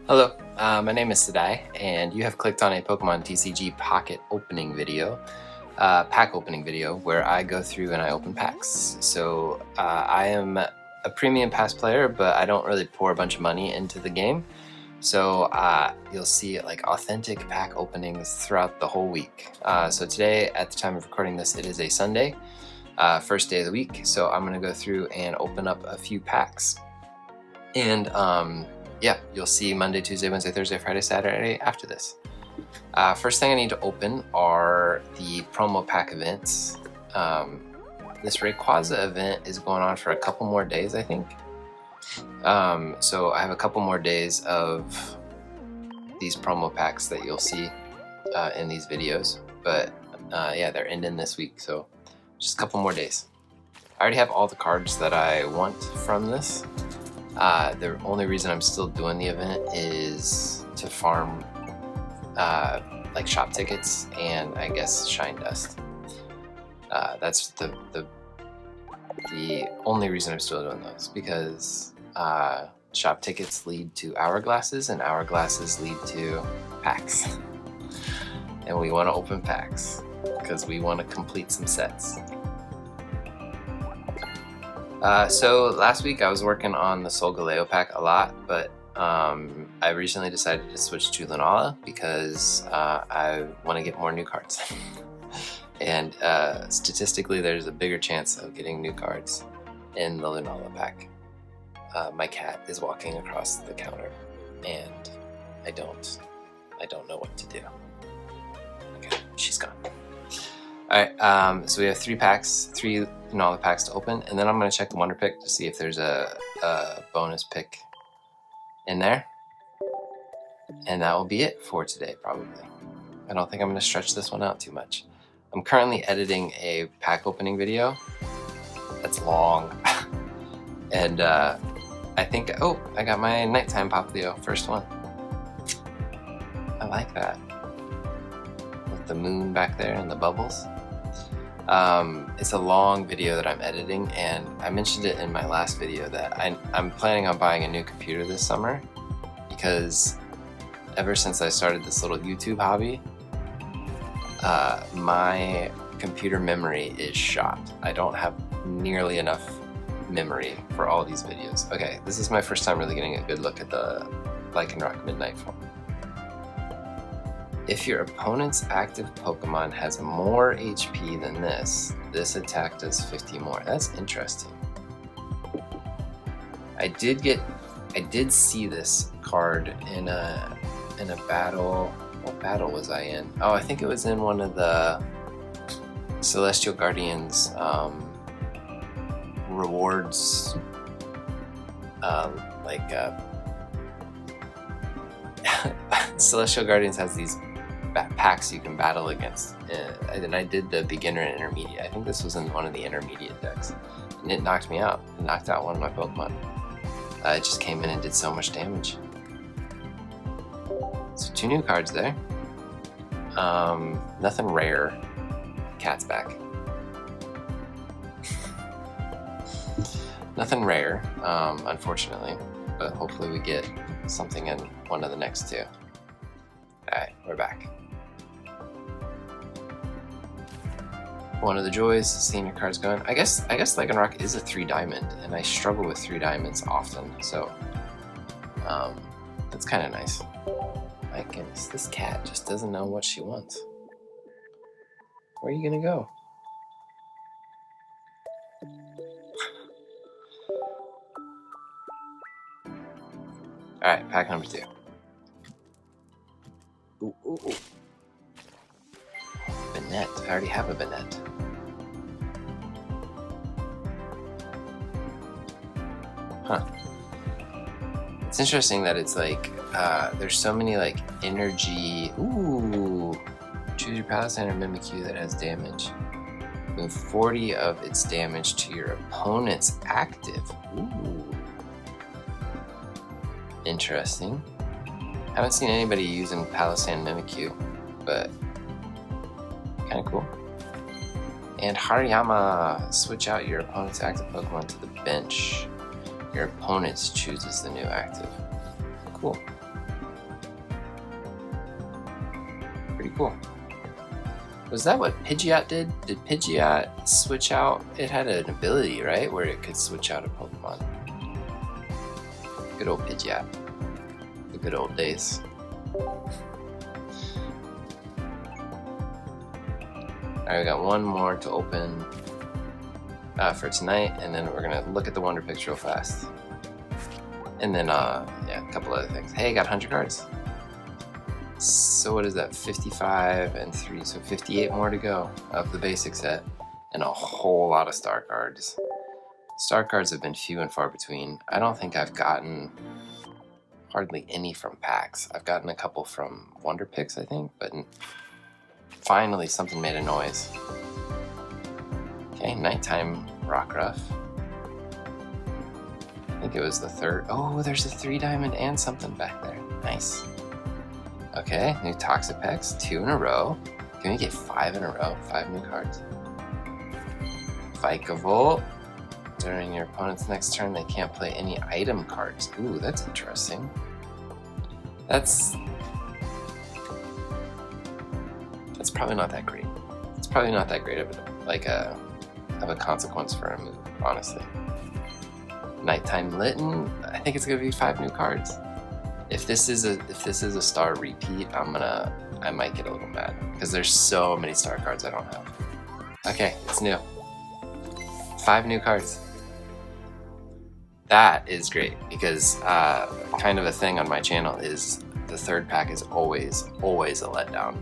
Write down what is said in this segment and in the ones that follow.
Hello, my name is Sadai, and you have clicked on a Pokemon TCG Pocket opening video, pack opening video, where I go through and I open packs. So I am a premium pass player, but I don't really pour a bunch of money into the game. So you'll see like authentic pack openings throughout the whole week. So today, at the time of recording this, it is a Sunday, first day of the week. So I'm gonna go through and open up a few packs. And yeah, you'll see Monday, Tuesday, Wednesday, Thursday, Friday, Saturday after this. First thing I need to open are the promo pack events. This Rayquaza event is going on for a couple more days, I think. So I have a couple more days of these promo packs that you'll see in these videos. But yeah, they're ending this week, so just a couple more days. I already have all the cards that I want from this. The only reason I'm still doing the event is to farm like shop tickets and I guess shine dust. That's the only reason I'm still doing those, because shop tickets lead to hourglasses and hourglasses lead to packs. And we want to open packs because we want to complete some sets. So last week I was working on the Solgaleo pack a lot, but I recently decided to switch to Lunala because I want to get more new cards. And statistically there's a bigger chance of getting new cards in the Lunala pack. My cat is walking across the counter and I don't know what to do. Okay, she's gone. Alright, so we have three Lunala packs to open, and then I'm going to check the Wonder Pick to see if there's a bonus pick in there. And that will be it for today, probably. I don't think I'm going to stretch this one out too much. I'm currently editing a pack opening video that's long. And I think, oh, I got my nighttime Poplio, first one. I like that. With the moon back there and the bubbles. It's a long video that I'm editing, and I mentioned it in my last video that I'm planning on buying a new computer this summer, because ever since I started this little YouTube hobby, my computer memory is shot. I don't have nearly enough memory for all these videos. Okay, this is my first time really getting a good look at the Lycanroc Midnight form. If your opponent's active Pokemon has more HP than this attack does 50 more. That's interesting. I did see this card in a battle. What battle was I in? Oh, I think it was in one of the Celestial Guardians rewards. Celestial Guardians has these packs you can battle against, and I did the beginner and intermediate. I think this was in one of the intermediate decks, and it knocked me out. It knocked out one of my Pokemon. It just came in and did so much damage. So 2 new cards there. Nothing rare. Cat's back. Nothing rare, unfortunately, but hopefully we get something in one of the next 2. Alright, we're back. One of the joys is seeing your cards going. I guess Lycanroc is a 3 diamond, and I struggle with 3 diamonds often, so that's kind of nice. My goodness, this cat just doesn't know what she wants. Where are you gonna go? Alright, pack number 2. Ooh, ooh, ooh. Banette. I already have a Banette. Huh. It's interesting that it's like, there's so many like energy. Ooh. Choose your Palisand or Mimikyu that has damage. Move 40 of its damage to your opponent's active. Ooh. Interesting. Haven't seen anybody using Palisand Mimikyu, but kind of cool. And Hariyama, switch out your opponent's active Pokemon to the bench. Your opponent chooses the new active. Cool. Pretty cool. Was that what Pidgeot did? Did Pidgeot switch out? It had an ability, right? Where it could switch out a Pokemon. Good old Pidgeot. The good old days. Alright, we got one more to open for tonight, and then we're gonna look at the Wonder Picks real fast. And then, yeah, a couple other things. Hey, got 100 cards. So what is that, 55 and 3, so 58 more to go of the basic set, and a whole lot of star cards. Star cards have been few and far between. I don't think I've gotten hardly any from packs. I've gotten a couple from Wonder Picks, I think, but finally something made a noise. Okay, Nighttime Rockruff. I think it was the third. Oh, there's a 3 diamond and something back there. Nice. Okay, new Toxapex, 2 in a row. Can we get 5 in a row? 5 new cards. Vikavolt. During your opponent's next turn, they can't play any item cards. Ooh, that's interesting. That's probably not that great. It's probably not that great of a consequence for a move, honestly. Nighttime Litten. I think it's gonna be 5 new cards. If this is a star repeat, I might get a little mad because there's so many star cards I don't have. Okay, it's new. 5 new cards. That is great because kind of a thing on my channel is the third pack is always a letdown.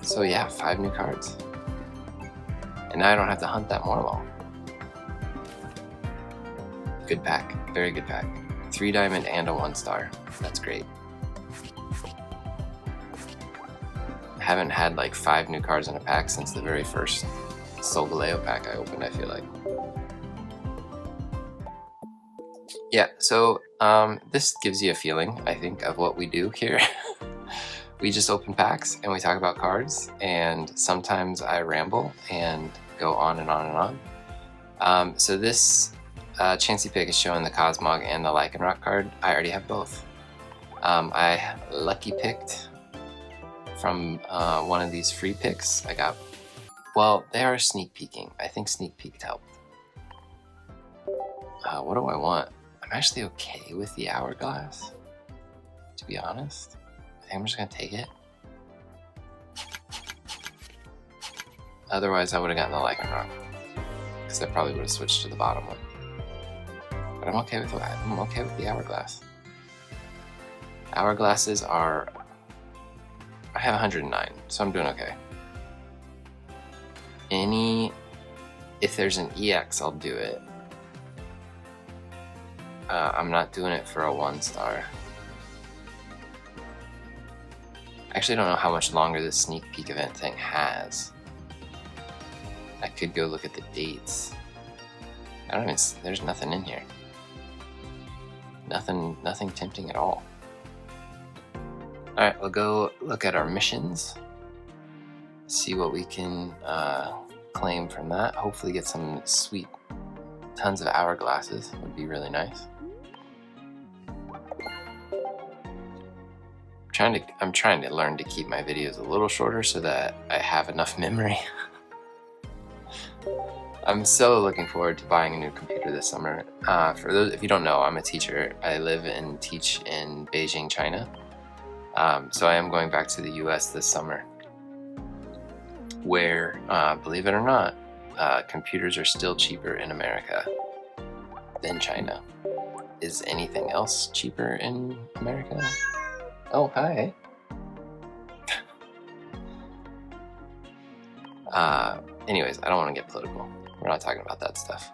So yeah, 5 new cards. And now I don't have to hunt that more long. Good pack, very good pack. 3 diamond and a 1 star. That's great. I haven't had like 5 new cards in a pack since the very first Solgaleo pack I opened, I feel like. Yeah, so this gives you a feeling, I think, of what we do here. We just open packs and we talk about cards, and sometimes I ramble and go on and on and on. So this Chansey pick is showing the Cosmog and the Lycanroc card. I already have both. I lucky picked from one of these free picks. I got, well, they are sneak peeking. I think sneak peeked helped. What do I want? I'm actually okay with the Hourglass, to be honest. I think I'm just gonna take it. Otherwise, I would have gotten the Lycanroc, because I probably would have switched to the bottom one. But I'm okay with the Hourglass. Hourglasses are, I have 109, so I'm doing okay. If there's an EX, I'll do it. I'm not doing it for a 1 star. I actually don't know how much longer this sneak peek event thing has. I could go look at the dates. There's nothing in here. Nothing tempting at all. Alright, we'll go look at our missions. See what we can claim from that. Hopefully get some sweet tons of Hourglasses. Would be really nice. I'm trying to learn to keep my videos a little shorter so that I have enough memory. I'm so looking forward to buying a new computer this summer. For those, if you don't know, I'm a teacher. I live and teach in Beijing, China. So I am going back to the US this summer, where, believe it or not, computers are still cheaper in America than China. Is anything else cheaper in America? Oh, hi. Anyways, I don't want to get political. We're not talking about that stuff.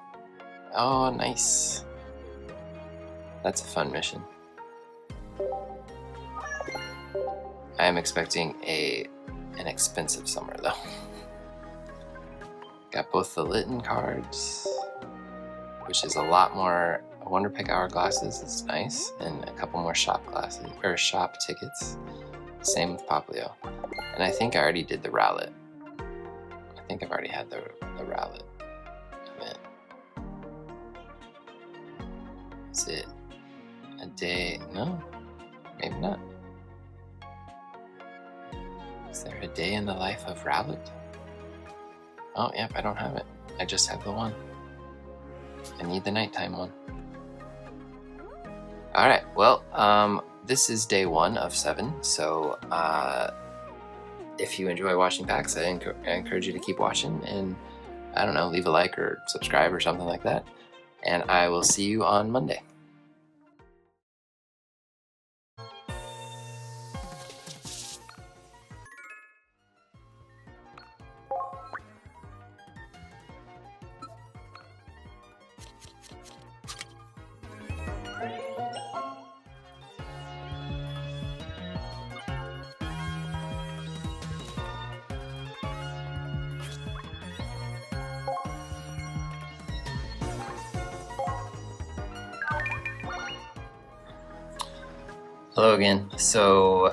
Oh, nice. That's a fun mission. I am expecting an expensive summer, though. Got both the Litten cards, which is a lot more Wonder Pick Hourglasses. It's nice, and a couple more shop glasses or shop tickets. Same with Poplio, and I think I already did the Rowlet. I think I've already had the Rowlet event. Is it a day? No, maybe not. there a day in the life of Rowlet? Oh, yep, I don't have it. I just have the one. I need the nighttime one. Alright, well, this is day 1 of 7, so if you enjoy watching packs, I encourage you to keep watching, and I don't know, leave a like or subscribe or something like that, and I will see you on Monday. Hello again. So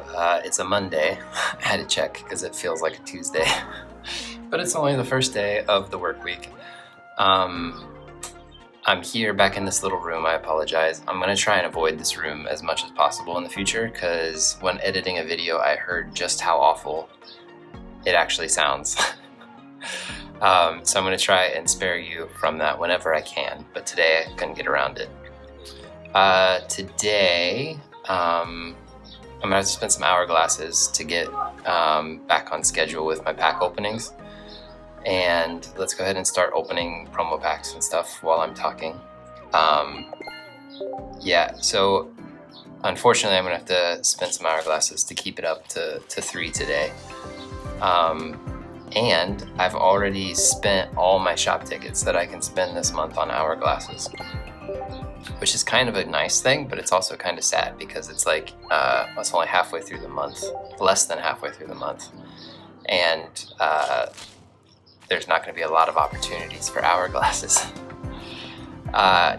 it's a Monday. I had to check because it feels like a Tuesday, but it's only the first day of the work week. I'm here back in this little room. I apologize. I'm gonna try and avoid this room as much as possible in the future because when editing a video, I heard just how awful it actually sounds. So I'm gonna try and spare you from that whenever I can, but today I couldn't get around it. Today, I'm gonna have to spend some hourglasses to get back on schedule with my pack openings, and let's go ahead and start opening promo packs and stuff while I'm talking. Yeah, so unfortunately I'm gonna have to spend some hourglasses to keep it up to 3 today, and I've already spent all my shop tickets that I can spend this month on hourglasses, which is kind of a nice thing, but it's also kind of sad because it's like it's only halfway through the month, less than halfway through the month, and there's not going to be a lot of opportunities for hourglasses.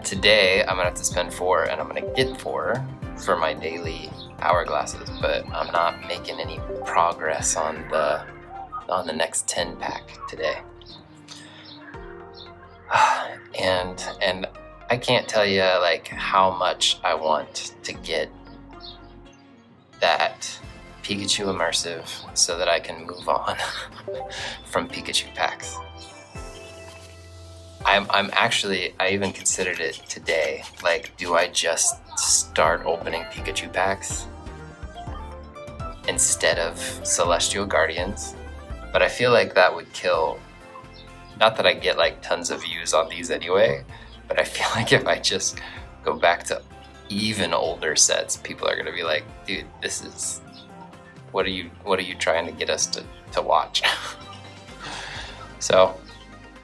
Today I'm gonna have to spend 4, and I'm gonna get 4 for my daily hourglasses, but I'm not making any progress on the next 10 pack today. And I can't tell you like how much I want to get that Pikachu immersive so that I can move on from Pikachu packs. I even considered it today, like, do I just start opening Pikachu packs instead of Celestial Guardians? But I feel like that would kill, not that I get like tons of views on these anyway, but I feel like if I just go back to even older sets, people are gonna be like, dude, this is, what are you trying to get us to watch? So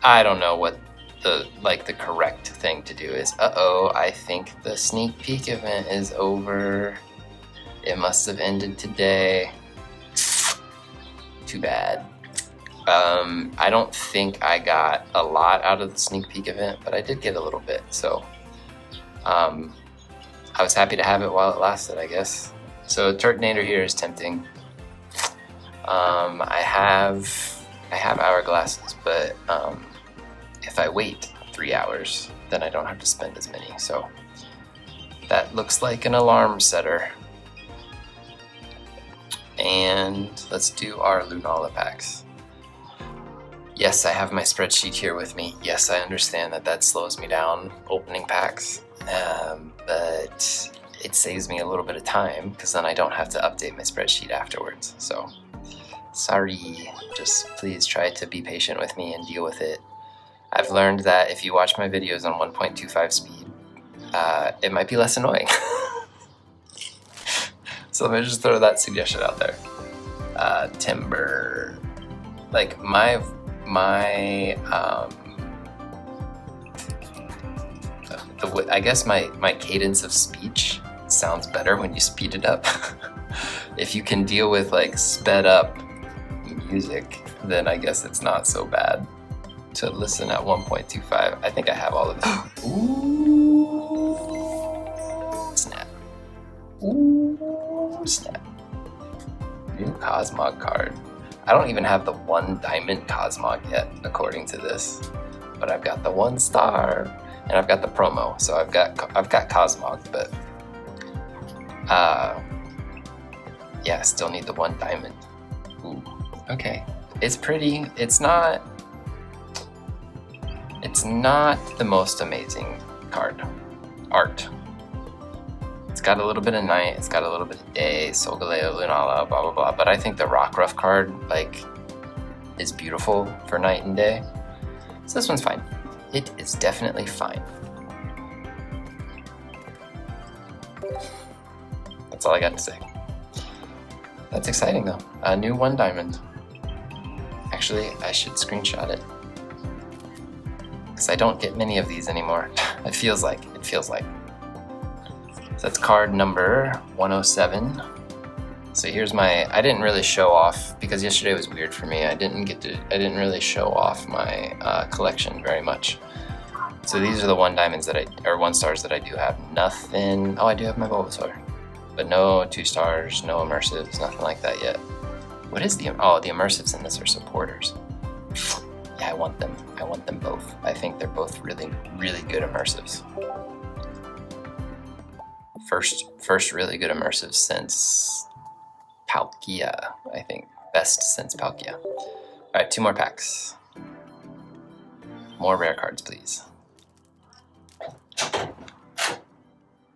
I don't know what the correct thing to do is. I think the sneak peek event is over. It must have ended today. Too bad. I don't think I got a lot out of the sneak peek event, but I did get a little bit, so I was happy to have it while it lasted, I guess. So Turtonator here is tempting. I have hourglasses, but if I wait 3 hours, then I don't have to spend as many, so that looks like an alarm setter. And let's do our Lunala packs. Yes, I have my spreadsheet here with me. Yes, I understand that slows me down opening packs, but it saves me a little bit of time because then I don't have to update my spreadsheet afterwards. So, sorry, just please try to be patient with me and deal with it. I've learned that if you watch my videos on 1.25 speed, it might be less annoying. So let me just throw that suggestion out there. Timber, like I guess my cadence of speech sounds better when you speed it up. If you can deal with like sped up music, then I guess it's not so bad to listen at 1.25. I think I have all of them. Ooh, snap. Ooh, snap. New Cosmog card. I don't even have the 1 diamond Cosmog yet, according to this, but I've got the 1 star, and I've got the promo, so I've got Cosmog, but yeah, I still need the 1 diamond. Ooh. Okay, it's pretty. It's not the most amazing card art. It's got a little bit of night, it's got a little bit of day, Solgaleo, Lunala, blah blah blah. But I think the Rockruff card like is beautiful for night and day. So this one's fine. It is definitely fine. That's all I got to say. That's exciting though. A new 1 diamond. Actually, I should screenshot it. Because I don't get many of these anymore. It feels like. So that's card number 107. So here's my, I didn't really show off, because yesterday was weird for me. I didn't really show off my collection very much. So these are the 1 diamonds that or 1 stars that I do have. Nothing, oh, I do have my Bulbasaur. But no 2 stars, no immersives, nothing like that yet. What is the immersives in this are supporters. Yeah, I want them both. I think they're both really, really good immersives. First really good immersive since Palkia, I think. Best since Palkia. All right, 2 more packs. More rare cards, please.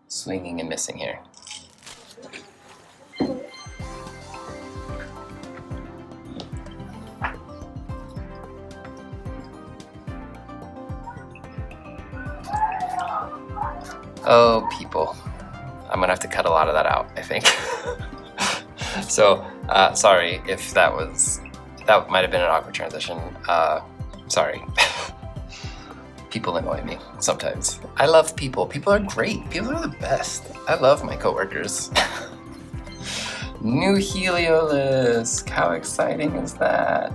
Swinging and missing here. Oh, people. I'm gonna have to cut a lot of that out, I think. So, sorry if that might have been an awkward transition. Sorry. People annoy me sometimes. I love people. People are great. People are the best. I love my coworkers. New Heliolisk. How exciting is that?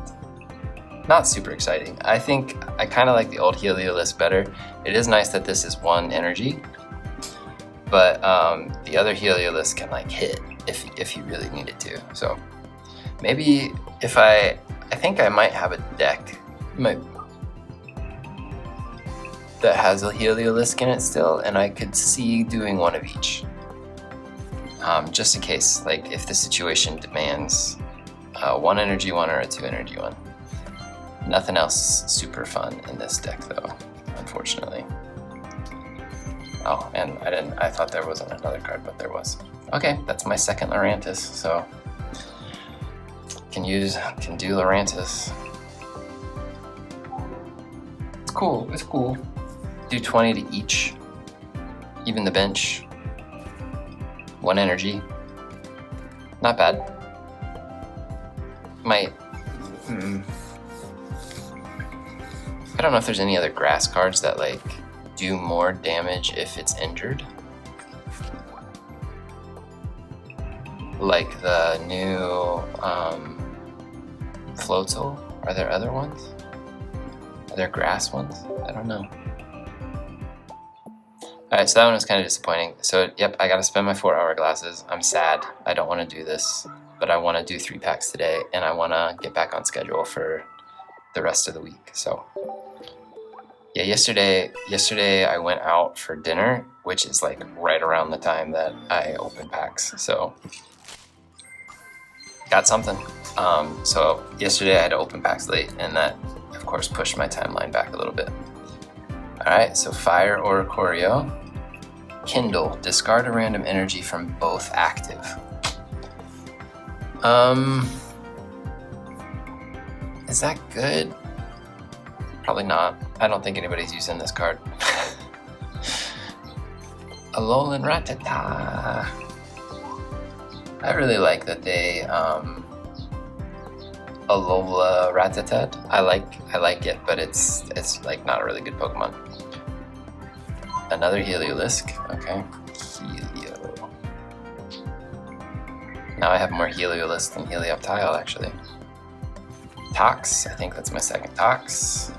Not super exciting. I think I kind of like the old Heliolisk better. It is nice that this is 1 energy, but the other Heliolisk can like hit if you really needed to. So maybe if I think I might have a deck that has a Heliolisk in it still, and I could see doing 1 of each. Just in case, like if the situation demands 1 energy 1 or a 2 energy 1. Nothing else super fun in this deck though, unfortunately. Oh, and I thought there wasn't another card, but there was. Okay, that's my second Lurantis, so can do Lurantis. It's cool. Do 20 to each. Even the bench. 1 energy. Not bad. I don't know if there's any other grass cards that like do more damage if it's injured. Like the new Floatzel. Are there other ones? Are there grass ones? I don't know. Alright, so that one was kind of disappointing. So, yep, I gotta spend my 4-hour glasses. I'm sad. I don't want to do this, but I want to do 3 packs today, and I want to get back on schedule for the rest of the week. So, yeah, yesterday I went out for dinner, which is like right around the time that I open packs. So, got something. So yesterday I had to open packs late, and that, of course, pushed my timeline back a little bit. Alright, so Fire Oricorio. Kindle, discard a random energy from both active. Is that good? Probably not. I don't think anybody's using this card. Alolan Rattata. I really like that they Alola Rattata. I like it, but it's like not a really good Pokemon. Another Heliolisk. Okay. Helio. Now I have more Heliolisk than Helioptile, actually. Tox. I think that's my second Tox.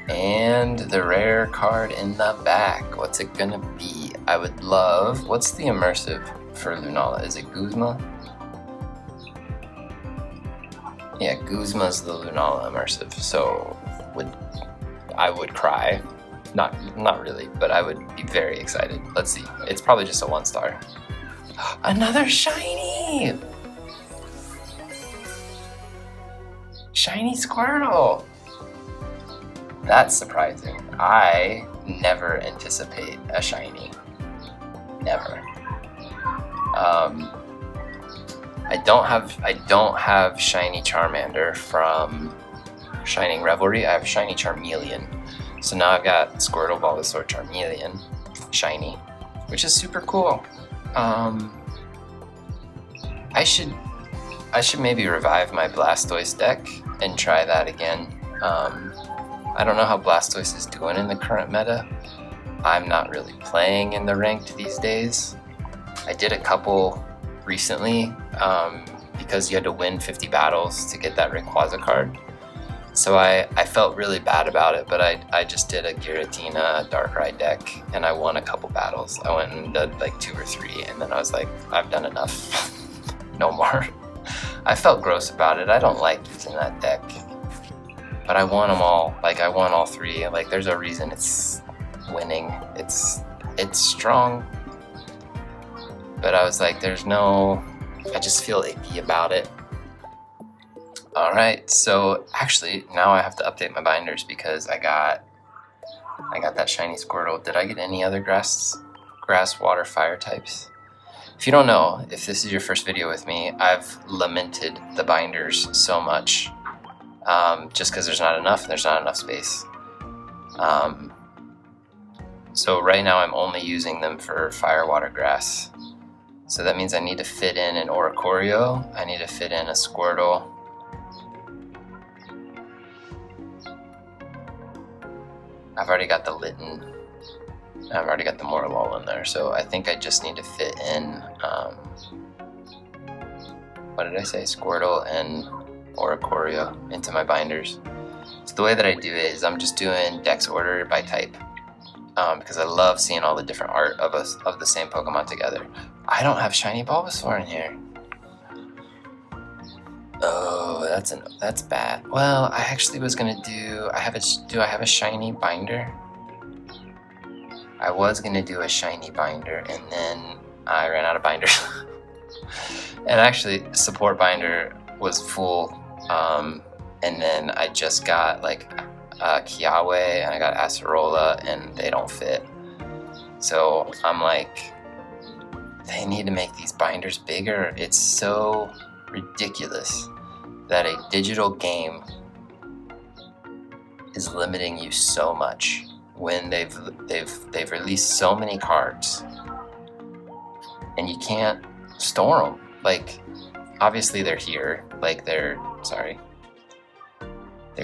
And the rare card in the back. What's it gonna be? I would love... What's the immersive for Lunala? Is it Guzma? Yeah, Guzma's the Lunala immersive. So I would cry. Not really, but I would be very excited. Let's see. It's probably just a 1-star. Another shiny! Shiny Squirtle! That's surprising. I never anticipate a shiny. Never. I don't have shiny Charmander from Shining Revelry. I have shiny Charmeleon. So now I've got Squirtle, Bulbasaur, Charmeleon, shiny, which is super cool. I should maybe revive my Blastoise deck and try that again. I don't know how Blastoise is doing in the current meta. I'm not really playing in the ranked these days. I did a couple recently because you had to win 50 battles to get that Rayquaza card. So I felt really bad about it, but I just did a Giratina Darkrai deck and I won a couple battles. I went and did like 2 or 3 and then I was like, I've done enough. No more. I felt gross about it. I don't like using that deck. But I won them all. Like I won all 3. Like there's a reason it's winning. It's strong. But I was like, I just feel icky about it. Alright, so actually now I have to update my binders because I got that shiny Squirtle. Did I get any other grass, water, fire types? If you don't know, if this is your first video with me, I've lamented the binders so much. Just because there's not enough space. So right now I'm only using them for fire, water, grass. So that means I need to fit in an Oricorio, I need to fit in a Squirtle. I've already got the Litten, I've already got the Morlul in there, so I think I just need to fit in, what did I say, Squirtle and Oricorio into my binders. So the way that I do it is I'm just doing dex order by type, because I love seeing all the different art of the same Pokemon together. I don't have shiny Bulbasaur in here. Oh, that's bad. Well, I actually was gonna do I have a shiny binder? I was gonna do a shiny binder and then I ran out of binders. And actually support binder was full, and then I just got like Kiawe and I got Acerola and they don't fit. So I'm like, they need to make these binders bigger. It's so ridiculous that a digital game is limiting you so much when they've released so many cards and you can't store them. Like obviously they're here, like they're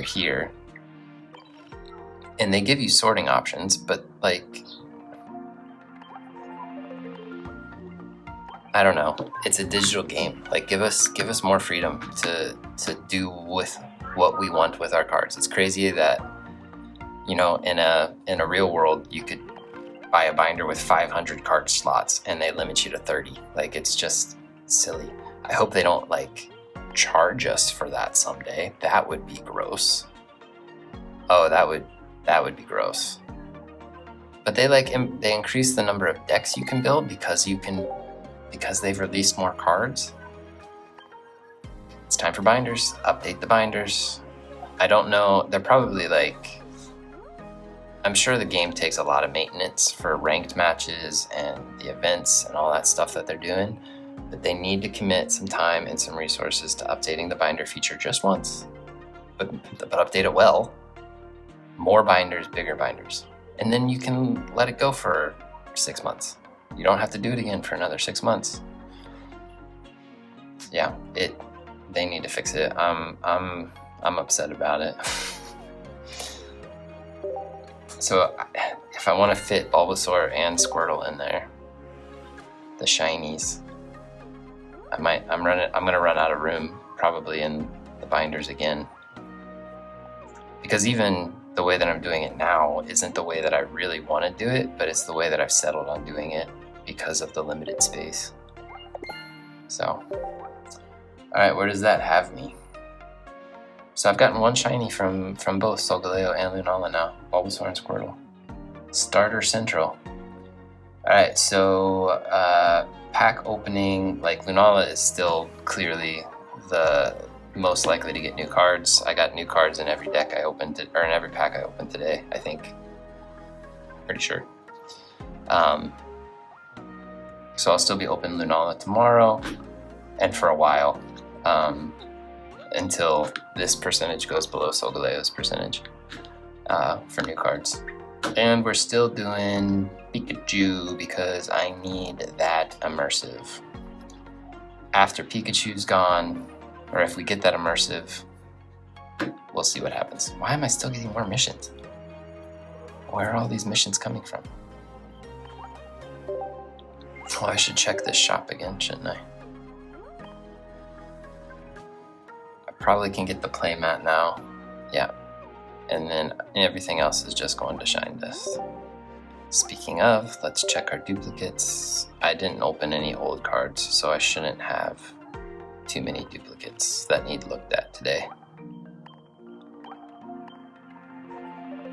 here and they give you sorting options, but like I don't know, it's a digital game. Like give us more freedom to do with what we want with our cards. It's crazy that, you know, in a real world you could buy a binder with 500 card slots and they limit you to 30. Like it's just silly. I hope they don't like charge us for that someday. That would be gross. Oh, that would be gross. But they increase the number of decks you can build because they've released more cards. It's time for binders. Update the binders. I don't know. They're probably like, I'm sure the game takes a lot of maintenance for ranked matches and the events and all that stuff that they're doing, but they need to commit some time and some resources to updating the binder feature just once, but update it well. More binders, bigger binders. And then you can let it go for 6 months. You don't have to do it again for another 6 months. Yeah, they need to fix it. I'm upset about it. So if I want to fit Bulbasaur and Squirtle in there, the shinies, I'm gonna run out of room probably in the binders again. Because even the way that I'm doing it now isn't the way that I really want to do it, but it's the way that I've settled on doing it because of the limited space. So, alright, where does that have me? So I've gotten one shiny from both Solgaleo and Lunala now, Bulbasaur and Squirtle. Starter Central. Alright, so pack opening, like Lunala is still clearly the most likely to get new cards. I got new cards in every deck I opened, or in every pack I opened today, I think. Pretty sure. So I'll still be opening Lunala tomorrow and for a while, until this percentage goes below Solgaleo's percentage for new cards. And we're still doing Pikachu because I need that immersive. After Pikachu's gone, or if we get that immersive, we'll see what happens. Why am I still getting more missions? Where are all these missions coming from? Oh, I should check this shop again, shouldn't I? I probably can get the playmat now. Yeah. And then everything else is just going to Shine Dust. Speaking of, let's check our duplicates. I didn't open any old cards, so I shouldn't have too many duplicates that need looked at today.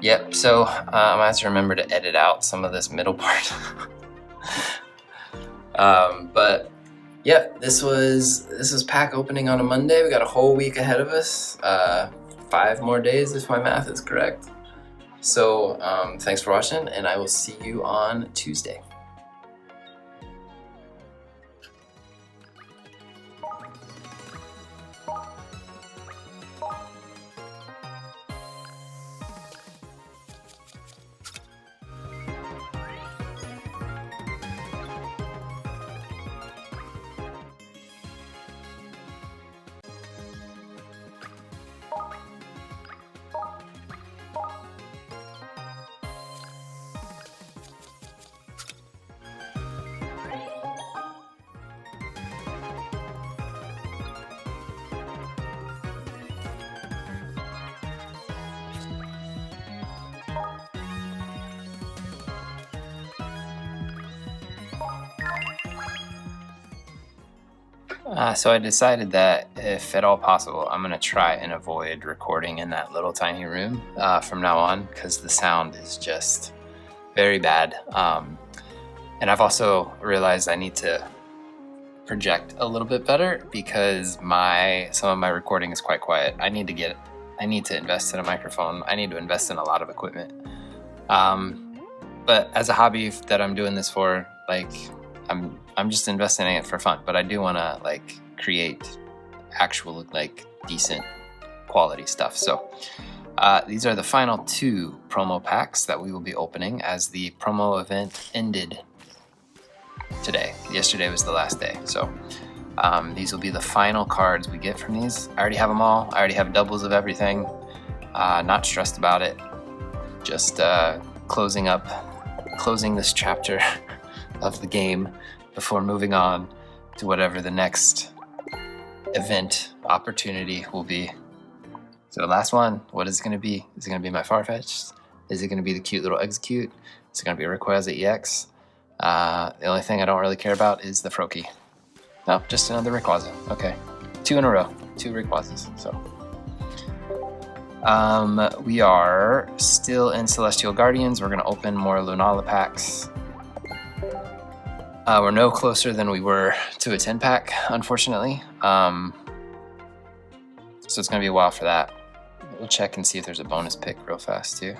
Yep, so I'm gonna have to remember to edit out some of this middle part. But yeah, this was pack opening on a Monday. We got a whole week ahead of us. 5 more days if my math is correct. So thanks for watching, and I will see you on Tuesday. So I decided that if at all possible, I'm gonna try and avoid recording in that little tiny room from now on, because the sound is just very bad. And I've also realized I need to project a little bit better because some of my recording is quite quiet. I need to invest in a microphone. I need to invest in a lot of equipment. But as a hobby that I'm doing this for, like, I'm just investing in it for fun, but I do want to like create actual like decent quality stuff. So these are the final 2 promo packs that we will be opening, as the promo event ended today. Yesterday was the last day. So these will be the final cards we get from these. I already have them all. I already have doubles of everything. Not stressed about it. Just closing this chapter of the game before moving on to whatever the next event opportunity will be. So the last one, what is it going to be? Is it going to be my Farfetch'd? Is it going to be the cute little Execute? Is it going to be a Rayquaza EX? The only thing I don't really care about is the Froakie. No, just another Rayquaza. Okay, 2 in a row, 2 Rayquazas. So we are still in Celestial Guardians. We're going to open more Lunala packs. We're no closer than we were to a 10-pack, unfortunately. So it's going to be a while for that. We'll check and see if there's a bonus pick real fast, too.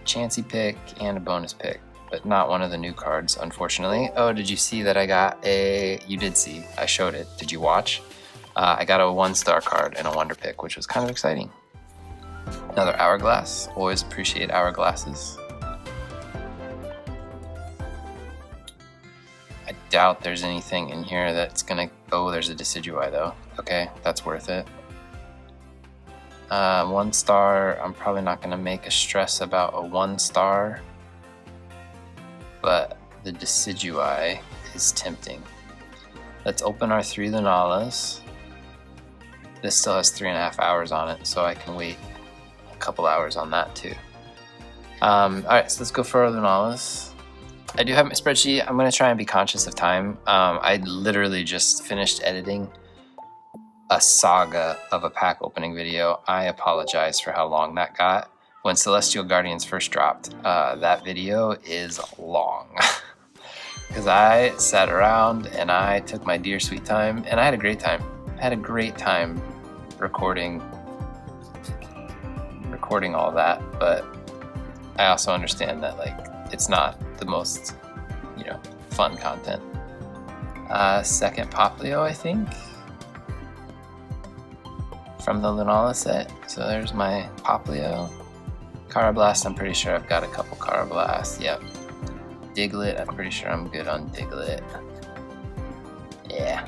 Chansey pick and a bonus pick, but not one of the new cards, unfortunately. Oh, did you see that I got a... You did see. I showed it. Did you watch? I got a 1-star card and a Wonder Pick, which was kind of exciting. Another Hourglass. Always appreciate Hourglasses. I doubt there's anything in here that's gonna... Oh, there's a Decidueye though. Okay, that's worth it. 1-star, I'm probably not gonna make a stress about a 1-star, but the Decidueye is tempting. Let's open our 3 Lunalas. This still has 3.5 hours on it, so I can wait a couple hours on that too. Alright, so let's go for our Lunalas. I do have my spreadsheet. I'm going to try and be conscious of time. I literally just finished editing a saga of a pack opening video. I apologize for how long that got. When Celestial Guardians first dropped, that video is long. Because I sat around and I took my dear sweet time, and I had a great time. had a great time recording all that, but I also understand that like it's not the most, you know, fun content. Second Poplio, I think, from the Lunala set. So there's my Poplio. Carablast, I'm pretty sure I've got a couple Carablast. Yep. Diglett, I'm pretty sure I'm good on Diglett. Yeah.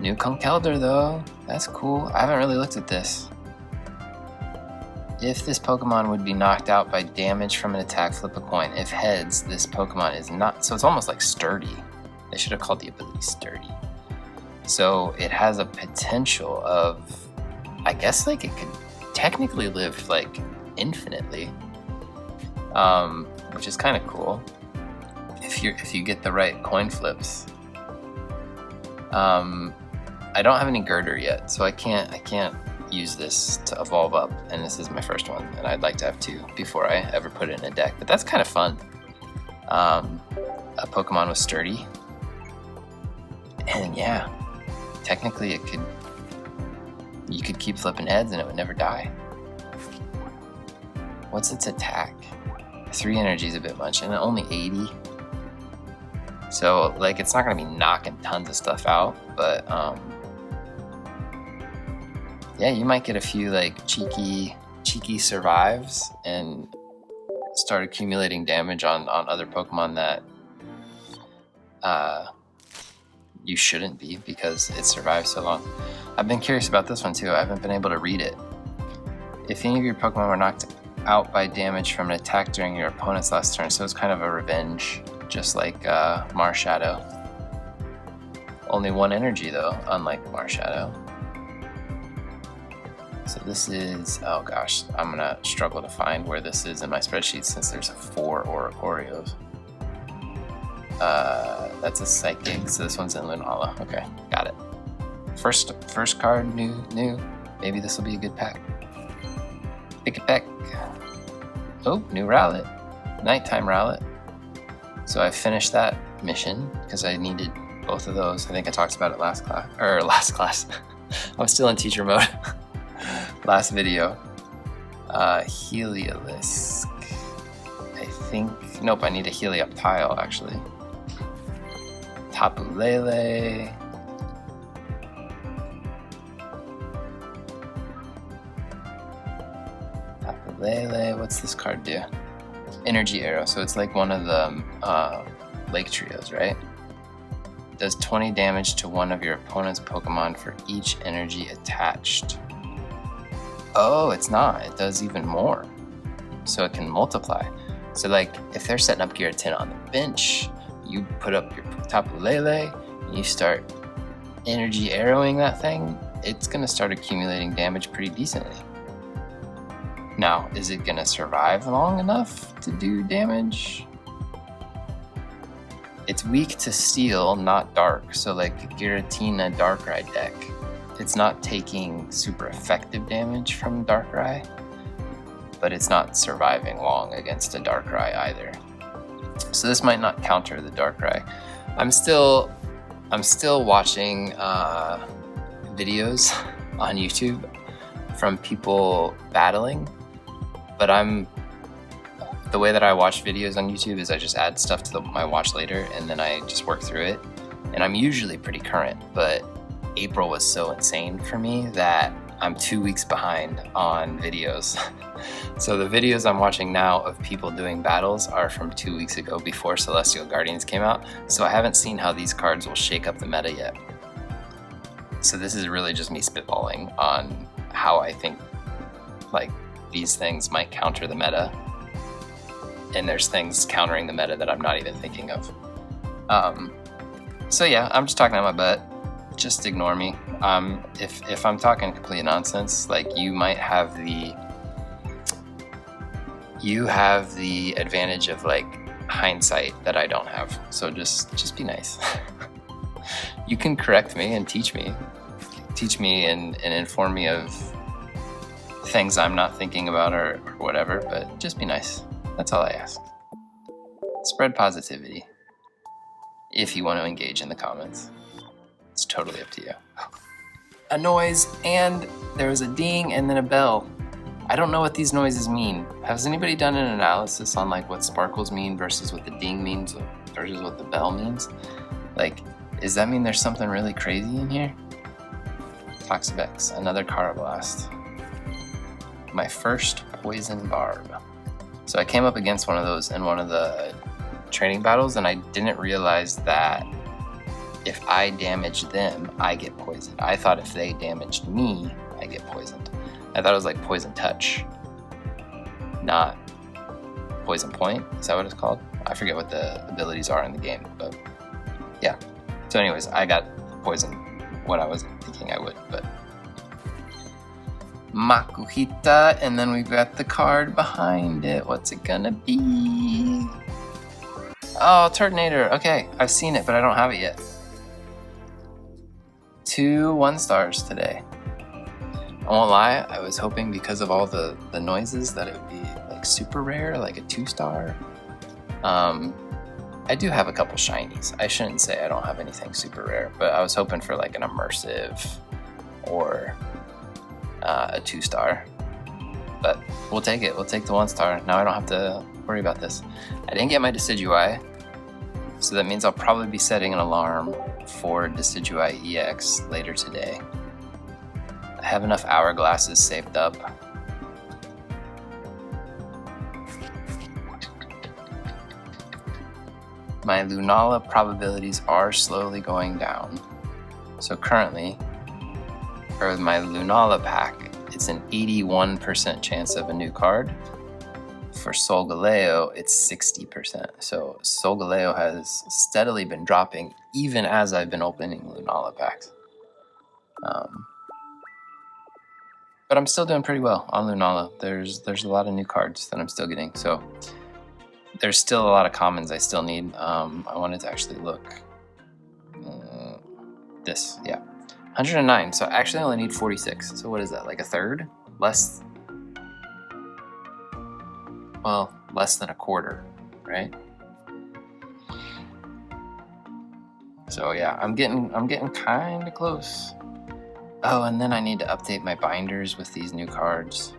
New Conkeldurr though, that's cool. I haven't really looked at this. If this Pokemon would be knocked out by damage from an attack, flip a coin. If heads, this Pokemon is not. So it's almost like Sturdy. They should have called the ability Sturdy. So it has a potential of, I guess like it could technically live like infinitely, which is kind of cool if you get the right coin flips. I don't have any Girder yet, so I can't use this to evolve up, and this is my first one, and I'd like to have two before I ever put it in a deck, but that's kind of fun. A Pokemon with Sturdy, and yeah, technically you could keep flipping heads and it would never die. What's its attack? 3 energy is a bit much, and only 80. So like it's not gonna be knocking tons of stuff out, but yeah, you might get a few like cheeky survives and start accumulating damage on other Pokemon that you shouldn't be because it survived so long. I've been curious about this one too. I haven't been able to read it. If any of your Pokemon were knocked out by damage from an attack during your opponent's last turn, so it's kind of a revenge, just like Marshadow. Only 1 energy though, unlike Marshadow. So this is, oh gosh, I'm gonna struggle to find where this is in my spreadsheet since there's 4 Oricorios. That's a Psychic, so this one's in Lunala. Okay, got it. First card, new. Maybe this will be a good pack. Pick it back. Oh, new Rowlet. Nighttime Rowlet. So I finished that mission because I needed both of those. I think I talked about it last class. I was still in teacher mode. Last video. Heliolisk. I think, nope, I need a Helioptile actually. Tapu Lele. What's this card do? Energy Arrow, so it's like one of the Lake Trios, right? Does 20 damage to one of your opponent's Pokemon for each energy attached. Oh, it's not. It does even more. So it can multiply. So like, if they're setting up Giratina on the bench, you put up your Tapu Lele, and you start energy arrowing that thing, it's gonna start accumulating damage pretty decently. Now, is it gonna survive long enough to do damage? It's weak to steel, not dark. So like Giratina Darkrai deck, it's not taking super effective damage from Darkrai, but it's not surviving long against a Darkrai either. So this might not counter the Darkrai. I'm still watching videos on YouTube from people battling, but the way that I watch videos on YouTube is I just add stuff to my watch later and then I just work through it. And I'm usually pretty current, but April was so insane for me that I'm 2 weeks behind on videos. So the videos I'm watching now of people doing battles are from 2 weeks ago before Celestial Guardians came out. So I haven't seen how these cards will shake up the meta yet. So this is really just me spitballing on how I think like these things might counter the meta. And there's things countering the meta that I'm not even thinking of. So yeah, I'm just talking out my butt. Just ignore me. If I'm talking complete nonsense, like you have the advantage of like hindsight that I don't have. So just be nice. You can correct me and teach me and inform me of things I'm not thinking about or whatever, but just be nice. That's all I ask. Spread positivity. If you want to engage in the comments. It's totally up to you. a noise, and there was a ding and then a bell. I don't know what these noises mean. Has anybody done an analysis on like what sparkles mean versus what the ding means versus what the bell means? Like, does that mean there's something really crazy in here? Toxapex, another Carablast. My first Poison Barb. So I came up against one of those in one of the training battles, and I didn't realize that if I damage them, I get poisoned. I thought if they damaged me, I get poisoned. I thought it was like Poison Touch, not Poison Point. Is that what it's called? I forget what the abilities are in the game, but yeah. So anyways, I got poison, what I was thinking I would, but Makuhita, and then we've got the card behind it. What's it gonna be? Oh, Turtonator. Okay, I've seen it, but I don't have it yet. 2 1-stars today. I won't lie, I was hoping because of all the noises that it would be like super rare, like a 2-star. I do have a couple shinies. I shouldn't say I don't have anything super rare, but I was hoping for like an immersive or a 2-star. But we'll take it. We'll take the 1-star. Now I don't have to worry about this. I didn't get my Decidueye, so that means I'll probably be setting an alarm for Decidueye EX later today. I have enough hourglasses saved up. My Lunala probabilities are slowly going down. So currently, for my Lunala pack, it's an 81% chance of a new card. For Solgaleo, it's 60%. So Solgaleo has steadily been dropping even as I've been opening Lunala packs. But I'm still doing pretty well on Lunala. There's a lot of new cards that I'm still getting. So there's still a lot of commons I still need. I wanted to actually look. This, yeah. 109, so I actually only need 46. So what is that, like a third? Less than a quarter, right? So yeah, I'm getting kind of close. Oh, and then I need to update my binders with these new cards.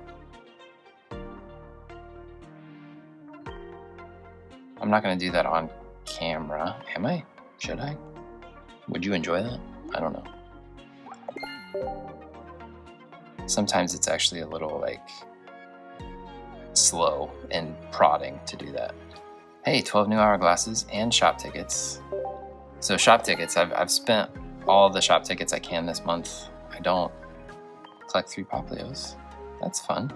I'm not gonna do that on camera, am I? Should I? Would you enjoy that? I don't know. Sometimes it's actually a little like slow and prodding to do that. Hey, 12 new hourglasses and shop tickets. So shop tickets, I've spent all the shop tickets I can this month. I don't collect 3 Poplios. That's fun.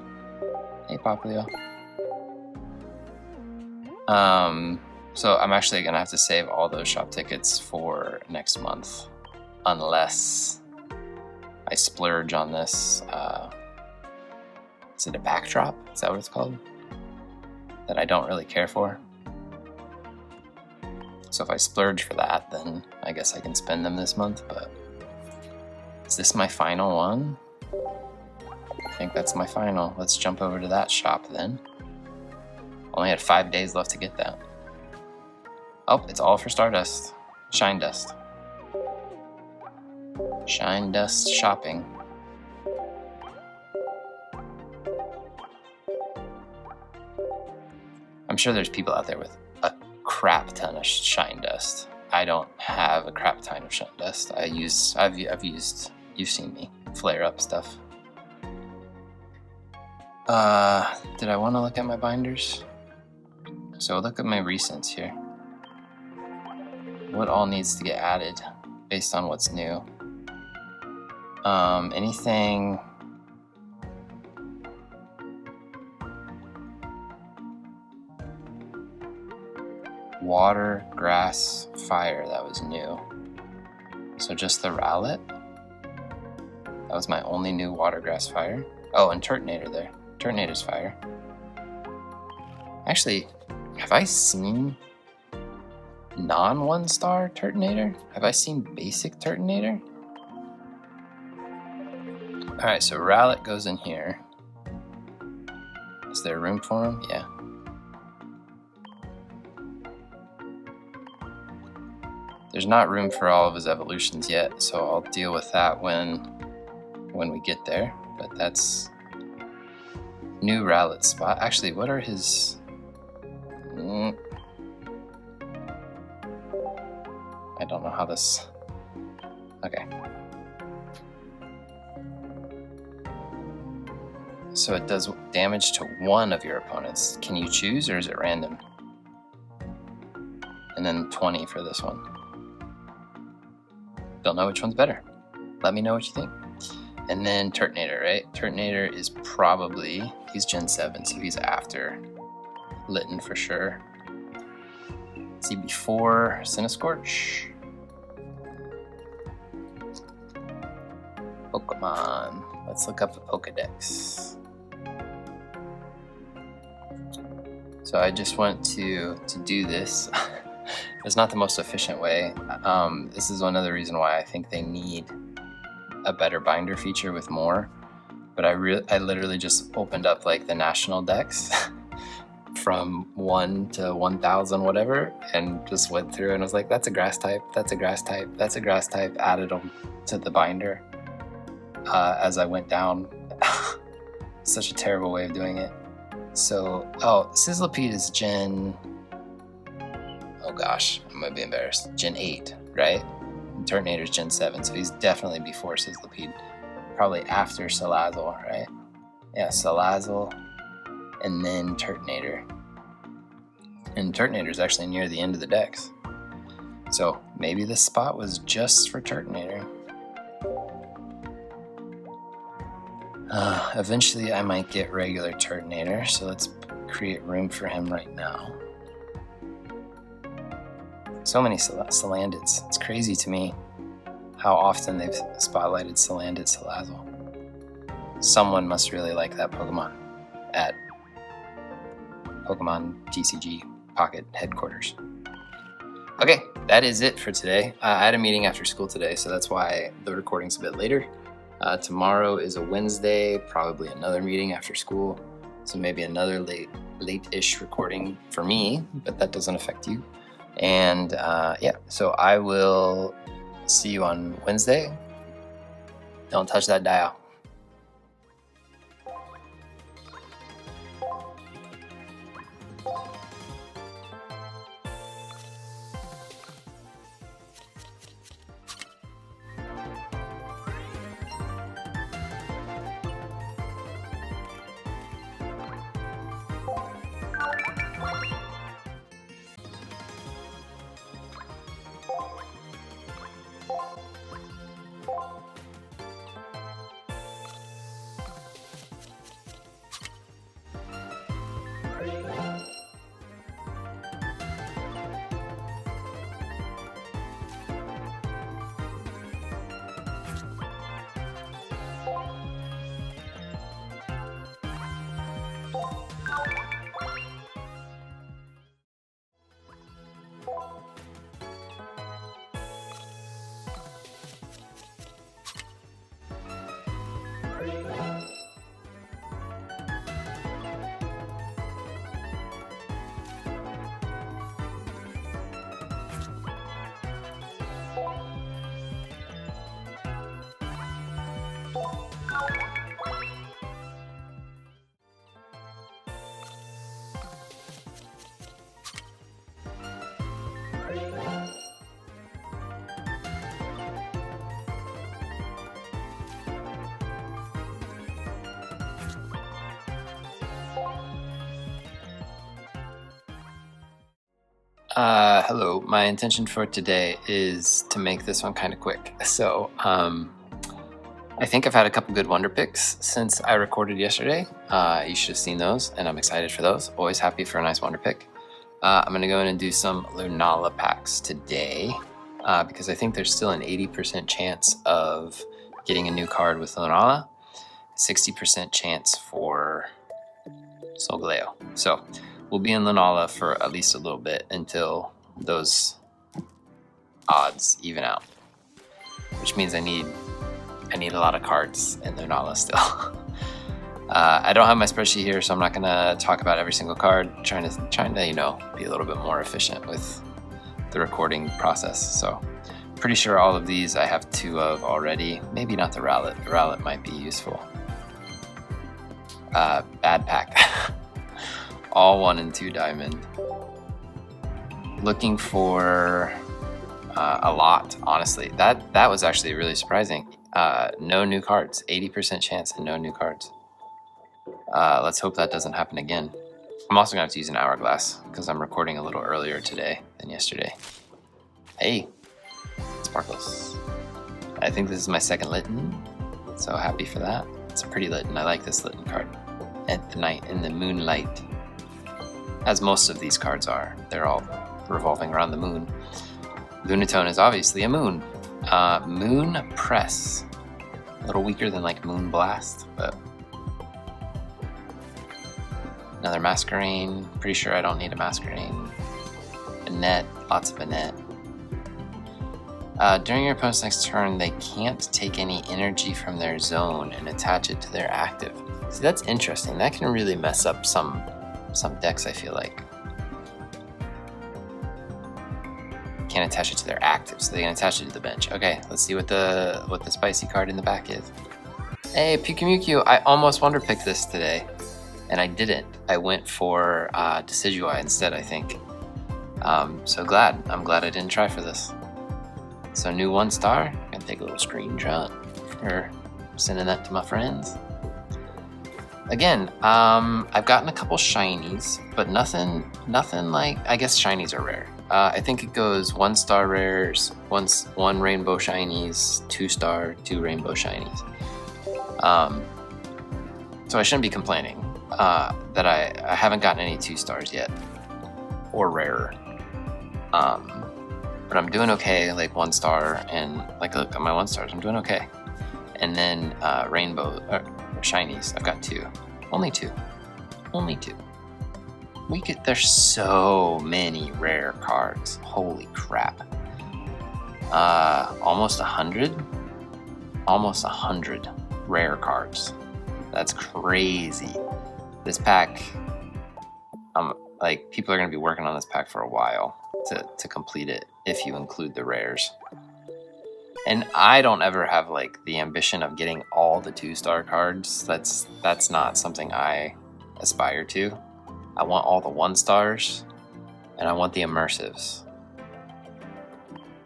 Hey, Poplio. So I'm actually gonna have to save all those shop tickets for next month, unless I splurge on this. Is it a backdrop? Is that what it's called? That I don't really care for. So if I splurge for that, then I guess I can spend them this month, but is this my final one? I think that's my final. Let's jump over to that shop then. Only had 5 days left to get that. Oh, it's all for Stardust. Shine Dust. Shine Dust shopping. I'm sure there's people out there with a crap ton of Shine Dust. I don't have a crap ton of Shine Dust. I've used, you've seen me flare up stuff. Did I want to look at my binders? So look at my recents here. What all needs to get added based on what's new? Anything... Water, grass, fire, that was new. So just the Rowlet. That was my only new water, grass, fire. Oh, and Turtonator there. Turtonator's fire. Actually, have I seen non-1-star Turtonator? Have I seen basic Turtonator? Alright, so Rowlet goes in here. Is there room for him? Yeah. There's not room for all of his evolutions yet, so I'll deal with that when when we get there, but that's new Rowlet spot. Actually, what are his... I don't know how this... Okay. So it does damage to one of your opponents. Can you choose, or is it random? And then 20 for this one. Don't know which one's better. Let me know what you think. And then Turtonator, right? Turtonator is probably... He's Gen 7, so he's after Litten for sure. Is he before Cinescorch? Pokemon. Let's look up the Pokedex. So I just want to do this. It's not the most efficient way. This is another reason why I think they need a better binder feature with more. But I literally just opened up like the national decks from 1 to 1,000 whatever, and just went through and was like, that's a grass type, that's a grass type, that's a grass type, added them to the binder as I went down. Such a terrible way of doing it. So, Sizzlipede is Gen... Oh gosh, I might be embarrassed. Gen 8, right? Turtonator's Gen 7, so he's definitely before Sizzlipede. Probably after Salazzle, right? Yeah, Salazzle, and then Turtonator. And Turtonator's actually near the end of the decks. So maybe this spot was just for Turtonator. Eventually I might get regular Turtonator, so let's create room for him right now. So many Salandits. It's crazy to me how often they've spotlighted Salandit Salazzle. Someone must really like that Pokemon at Pokemon TCG Pocket headquarters. Okay, that is it for today. I had a meeting after school today, so that's why the recording's a bit later. Tomorrow is a Wednesday, probably another meeting after school, so maybe another late-ish recording for me, but that doesn't affect you. And yeah, so I will see you on Wednesday. Don't touch that dial. Hello, my intention for today is to make this one kind of quick. So, I think I've had a couple good wonder picks since I recorded yesterday. You should have seen those, and I'm excited for those. Always happy for a nice wonder pick. I'm going to go in and do some Lunala packs today, because I think there's still an 80% chance of getting a new card with Lunala, 60% chance for Solgaleo. So, we'll be in Lunala for at least a little bit until those odds even out, which means I need a lot of cards in Lunala still. I don't have my spreadsheet here, so I'm not gonna talk about every single card. Trying to be a little bit more efficient with the recording process. So Pretty sure all of these I have 2 of already. Maybe not the Rowlet. The Rowlet might be useful. Bad pack. All 1 and 2 diamond. Looking for a lot, honestly. That was actually really surprising. No new cards. 80% chance and no new cards. Let's hope that doesn't happen again. I'm also gonna have to use an hourglass because I'm recording a little earlier today than yesterday. Hey, sparkles. I think this is my second Litten, so happy for that. It's a pretty Litten. I like this Litten card. At the night in the moonlight, as most of these cards are. They're all revolving around the moon. Lunatone is obviously a moon. Moon Press. A little weaker than like Moon Blast, but another Masquerain. Pretty sure I don't need a Masquerain. Annette, lots of Annette. During your opponent's next turn, they can't take any energy from their zone and attach it to their active. See, that's interesting. That can really mess up some decks, I feel like. Can't attach it to their active, so they can attach it to the bench. Okay, let's see what the spicy card in the back is. Hey, Pikumuku, I almost Wonder Picked this today, and I didn't. I went for Decidueye instead, I think. So I'm glad I didn't try for this. So new 1-star, I'm gonna take a little screenshot for sending that to my friends. Again, I've gotten a couple shinies, but nothing like, I guess shinies are rare. I think it goes 1-star rares, 1 rainbow shinies, 2-star, 2 rainbow shinies. So I shouldn't be complaining that I haven't gotten any 2-stars yet, or rarer. But I'm doing okay, like 1-star, and like look at my 1-stars, I'm doing okay. And then rainbow shinies, I've got 2, only 2. There's so many rare cards. Holy crap. Almost 100 rare cards. That's crazy. This pack, like people are gonna be working on this pack for a while to complete it if you include the rares. And I don't ever have like the ambition of getting all the 2-star cards. That's not something I aspire to. I want all the 1-stars, and I want the immersives.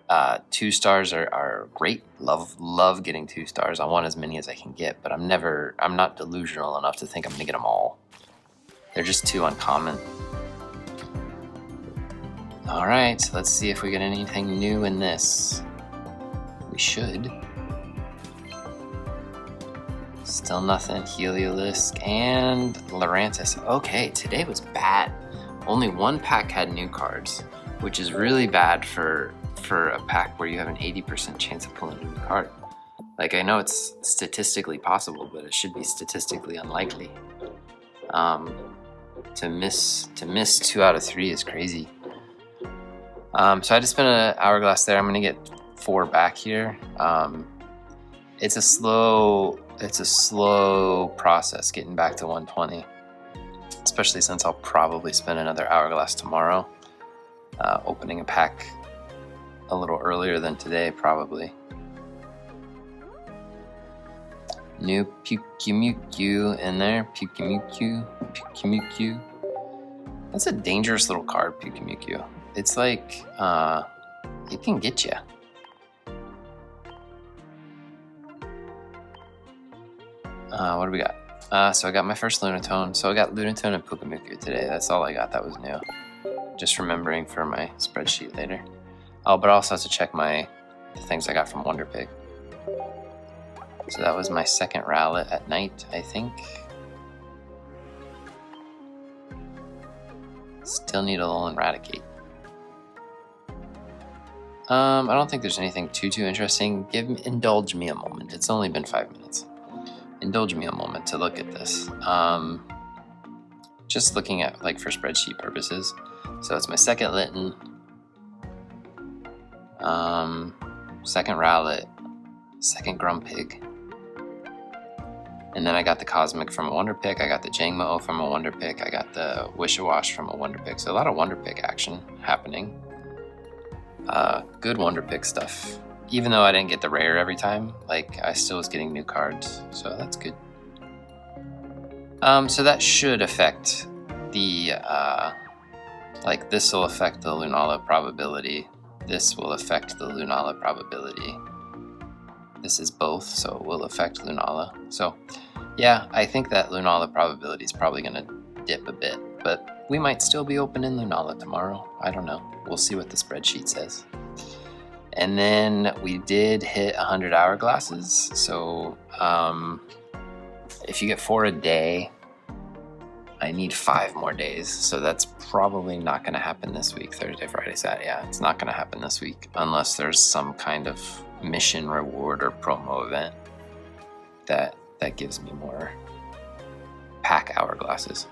2-stars are great. Love getting 2-stars. I want as many as I can get, but I'm not delusional enough to think I'm gonna get them all. They're just too uncommon. All right, so let's see if we get anything new in this. We should. Still nothing. Heliolisk and Lurantis. Okay, today was bad. Only 1 pack had new cards, which is really bad for a pack where you have an 80% chance of pulling a new card. Like, I know it's statistically possible, but it should be statistically unlikely. To miss 2 out of 3 is crazy. So I just spent an hourglass there. I'm gonna get 4 back here. It's a slow process getting back to 120, especially since I'll probably spend another hourglass tomorrow, opening a pack a little earlier than today, probably. New Pikumuku in there. Pikumuku. That's a dangerous little card, Pikumuku. It's like, it can get you. What do we got? So I got my first Lunatone. So I got Lunatone and Pokemon today. That's all I got that was new. Just remembering for my spreadsheet later. Oh, but I also have to check the things I got from Wonder Pig. So that was my second Rowlet at night, I think. Still need a little Eradicate. I don't think there's anything too interesting. Indulge me a moment. It's only been 5 minutes. Indulge me a moment to look at this. Just looking at, like, for spreadsheet purposes. So it's my second Litten, second Rowlet, second Grumpig, and then I got the Cosmic from a Wonder Pick, I got the Jangmo from a Wonder Pick, I got the Wishawash from a Wonder Pick. So a lot of Wonder Pick action happening. Good Wonder Pick stuff. Even though I didn't get the rare every time, like I still was getting new cards, so that's good. So that should affect the, like this will affect the Lunala probability. This will affect the Lunala probability. This is both, so it will affect Lunala. So yeah, I think that Lunala probability is probably going to dip a bit, but we might still be open in Lunala tomorrow. I don't know. We'll see what the spreadsheet says. And then we did hit 100 hourglasses. So if you get 4 a day, I need 5 more days. So that's probably not going to happen this week. Thursday, Friday, Saturday. Yeah, it's not going to happen this week unless there's some kind of mission reward or promo event that gives me more pack hourglasses.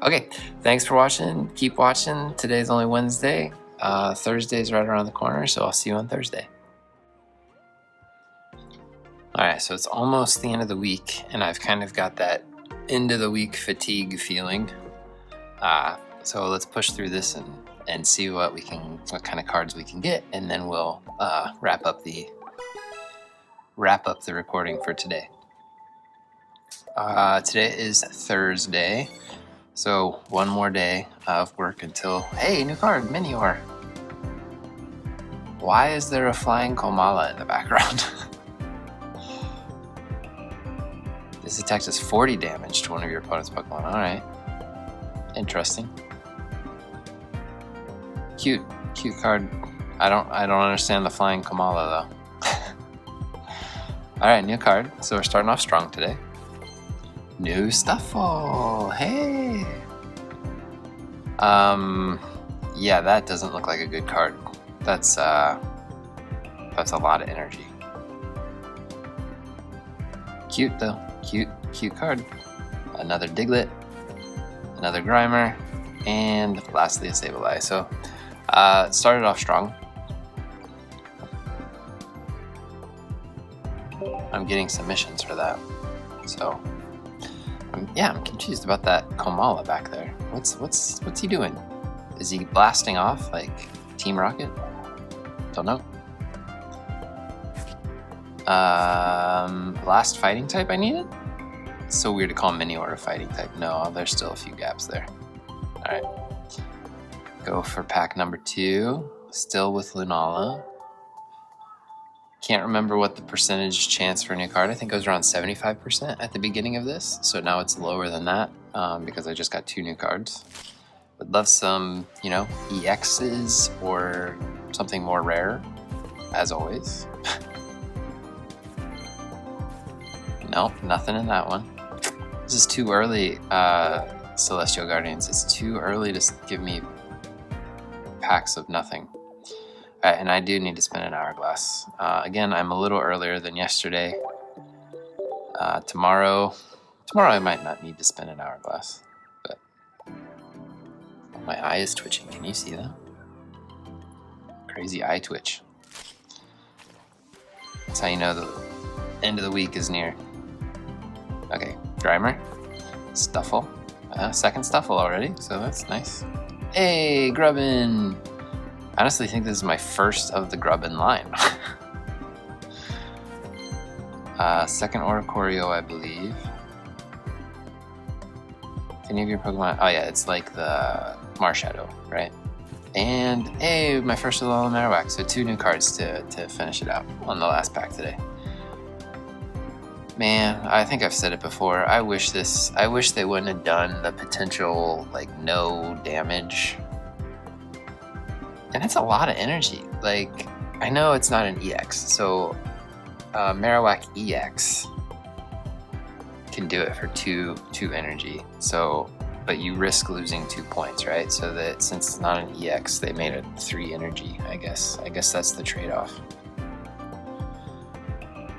Okay, thanks for watching. Keep watching. Today's only Wednesday. Thursday's right around the corner, so I'll see you on Thursday. Alright, so it's almost the end of the week, and I've kind of got that end of the week fatigue feeling. So let's push through this and see what kind of cards we can get, and then we'll wrap up the recording for today. Today is Thursday, so one more day of work until, hey, new card, Minior. Why is there a flying Komala in the background? This attack does 40 damage to one of your opponent's Pokemon. Alright. Interesting. Cute card. I don't understand the flying Komala though. Alright, new card. So we're starting off strong today. New Stuffle! Hey! Yeah, that doesn't look like a good card. That's a lot of energy. Cute though. Cute card. Another Diglett, another Grimer, and lastly a Sableye. So, started off strong. I'm getting submissions for that. So, I'm confused about that Komala back there. What's he doing? Is he blasting off like Team Rocket? Don't know. Last fighting type I needed? It's so weird to call Minior a fighting type. No, there's still a few gaps there. Alright. Go for pack number 2. Still with Lunala. Can't remember what the percentage chance for a new card. I think it was around 75% at the beginning of this. So now it's lower than that because I just got 2 new cards. Would love some, EXs or something more rare, as always. Nope, nothing in that one. This is too early, Celestial Guardians. It's too early to give me packs of nothing. Alright, and I do need to spin an hourglass. Again, I'm a little earlier than yesterday. Tomorrow I might not need to spin an hourglass, but my eye is twitching. Can you see that? Crazy eye twitch. That's how you know the end of the week is near. Okay, Grimer, Stuffle, second Stuffle already, so that's nice. Hey, Grubbin! I honestly think this is my first of the Grubbin line. Second Oricorio, I believe. Any of your Pokemon? Oh yeah, it's like the Marshadow, right? And hey, my first Alola Marowak, so 2 new cards to finish it out on the last pack today. Man, I think I've said it before. I wish they wouldn't have done the potential no damage. And that's a lot of energy. I know it's not an EX, so Marowak EX can do it for 2 energy. So, but you risk losing 2 points, right? So that since it's not an EX, they made it 3 energy. I guess that's the trade-off.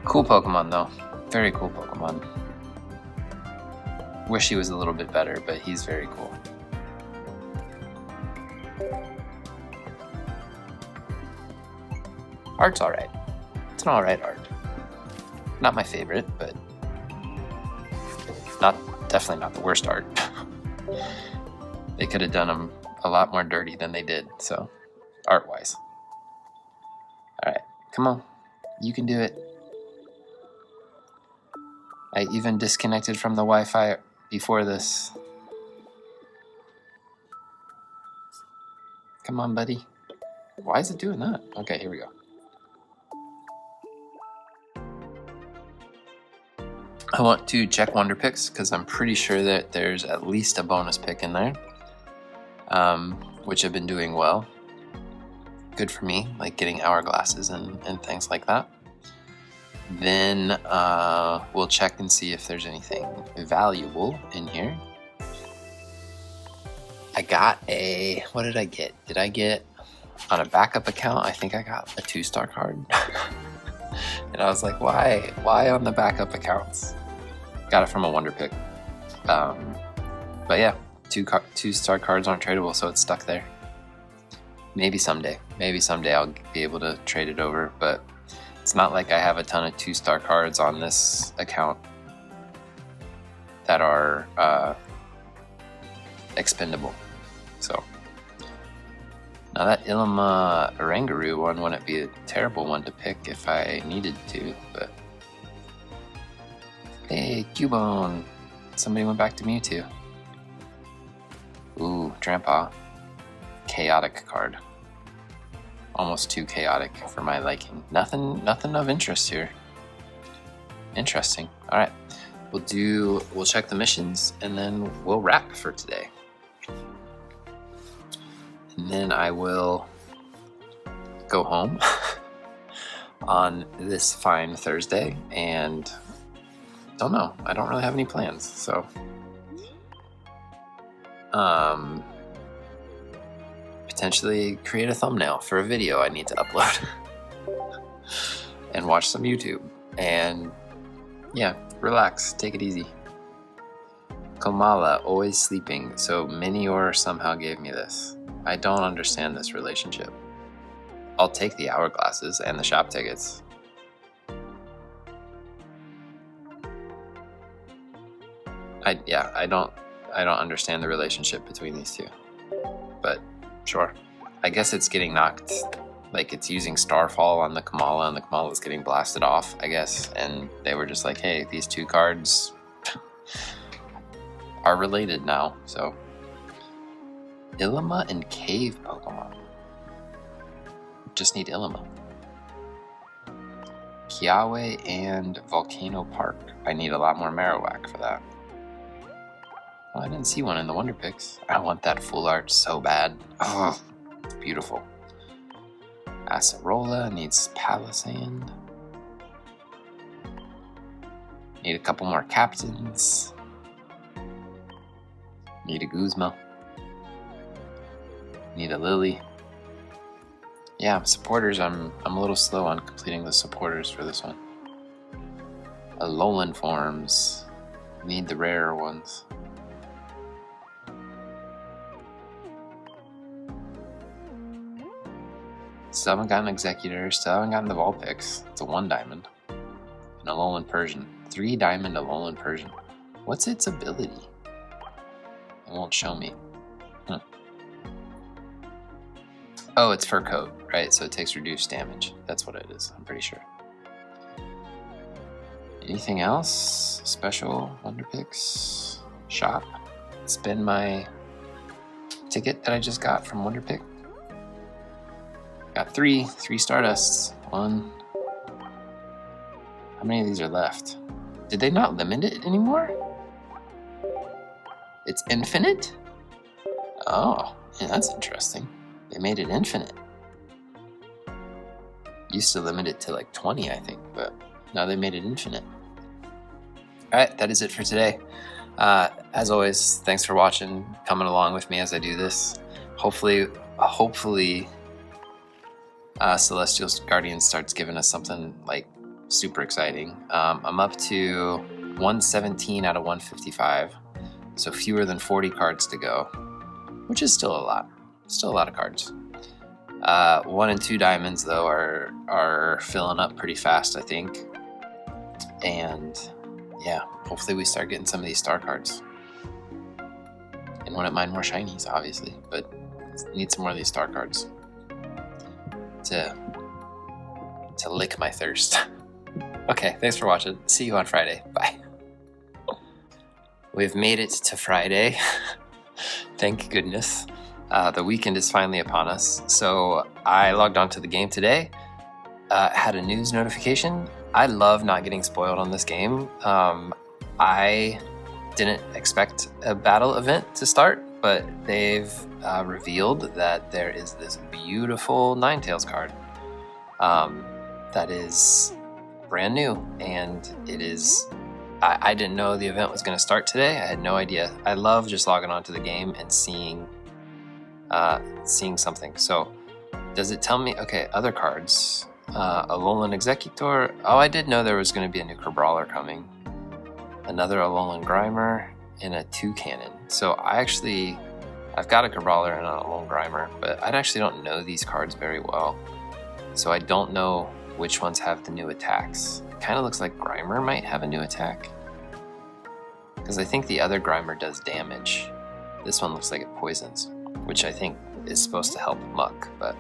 Cool Pokemon though. Very cool Pokemon. Wish he was a little bit better, but he's very cool. Art's alright. It's an alright art. Not my favorite, but definitely not the worst art. They could have done him a lot more dirty than they did, so art-wise. Come on, you can do it. I even disconnected from the Wi-Fi before this. Come on, buddy. Why is it doing that? Okay, here we go. I want to check Wonder Picks because I'm pretty sure that there's at least a bonus pick in there, which have been doing well. Good for me, like getting hourglasses and things like that. Then we'll check and see if there's anything valuable in here. I got what did I get? Did I get on a backup account? I think I got a 2-star card. And I was like, why on the backup accounts? Got it from a Wonder Pick. But yeah, 2-star cards aren't tradable, so it's stuck there. Maybe someday I'll be able to trade it over, but it's not like I have a ton of 2-star cards on this account that are expendable. So now that Ilima Oranguru one wouldn't be a terrible one to pick if I needed to, but hey, Cubone! Somebody went back to Mewtwo. Ooh, Drampa. Chaotic card. Almost too chaotic for my liking. Nothing of interest here. Interesting. Alright. We'll check the missions and then we'll wrap for today. And then I will go home on this fine Thursday and don't know. I don't really have any plans, so potentially create a thumbnail for a video I need to upload and watch some YouTube and yeah, relax, take it easy. Komala, always sleeping, so Minior somehow gave me this. I don't understand this relationship. I'll take the hourglasses and the shop tickets. I don't understand the relationship between these two. But sure. I guess it's getting knocked, like it's using Starfall on the Kamala and the Kamala is getting blasted off, I guess. And they were just like, hey, these two cards are related now, so. Ilima and Cave Pokemon. Just need Ilima. Kiawe and Volcano Park. I need a lot more Marowak for that. Oh, I didn't see one in the Wonder Picks. I want that full art so bad. Oh, it's beautiful. Acerola needs Palisand. Need a couple more captains. Need a Guzma. Need a Lily. Yeah, supporters, I'm a little slow on completing the supporters for this one. Alolan forms. Need the rarer ones. Still haven't gotten Executor, still haven't gotten the Vulpix. It's a 1 diamond. An Alolan Persian. 3 diamond Alolan Persian. What's its ability? It won't show me. Oh, it's fur coat, right? So it takes reduced damage. That's what it is, I'm pretty sure. Anything else? Special Wonder Picks? Shop? Spend my ticket that I just got from Wonder Pick. Got 3 Stardusts. 1. How many of these are left? Did they not limit it anymore? It's infinite? Oh, yeah, that's interesting. They made it infinite. Used to limit it to like 20, I think, but now they made it infinite. Alright, that is it for today. As always, thanks for watching, coming along with me as I do this. Hopefully, Celestial Guardian starts giving us something like super exciting. I'm up to 117 out of 155, so fewer than 40 cards to go, which is still a lot. Still a lot of cards. 1 and 2 diamonds though are filling up pretty fast, I think. And yeah, hopefully we start getting some of these star cards. And wouldn't mind more shinies, obviously, but need some more of these star cards to to lick my thirst. Okay, thanks for watching. See you on Friday. Bye. We've made it to Friday. Thank goodness. The weekend is finally upon us. So I logged onto the game today, had a news notification. I love not getting spoiled on this game. I didn't expect a battle event to start, but they've revealed that there is this beautiful Ninetales card that is brand new, and it is... I didn't know the event was going to start today. I had no idea. I love just logging onto the game and seeing something. So does it tell me? Okay, other cards. Alolan Executor. Oh, I did know there was going to be a new Brawler coming. Another Alolan Grimer and a Toucannon. So I've got a Brawler and an Alolan Grimer, but I actually don't know these cards very well. So I don't know which ones have the new attacks. Kind of looks like Grimer might have a new attack, because I think the other Grimer does damage. This one looks like it poisons, which I think is supposed to help Muck, but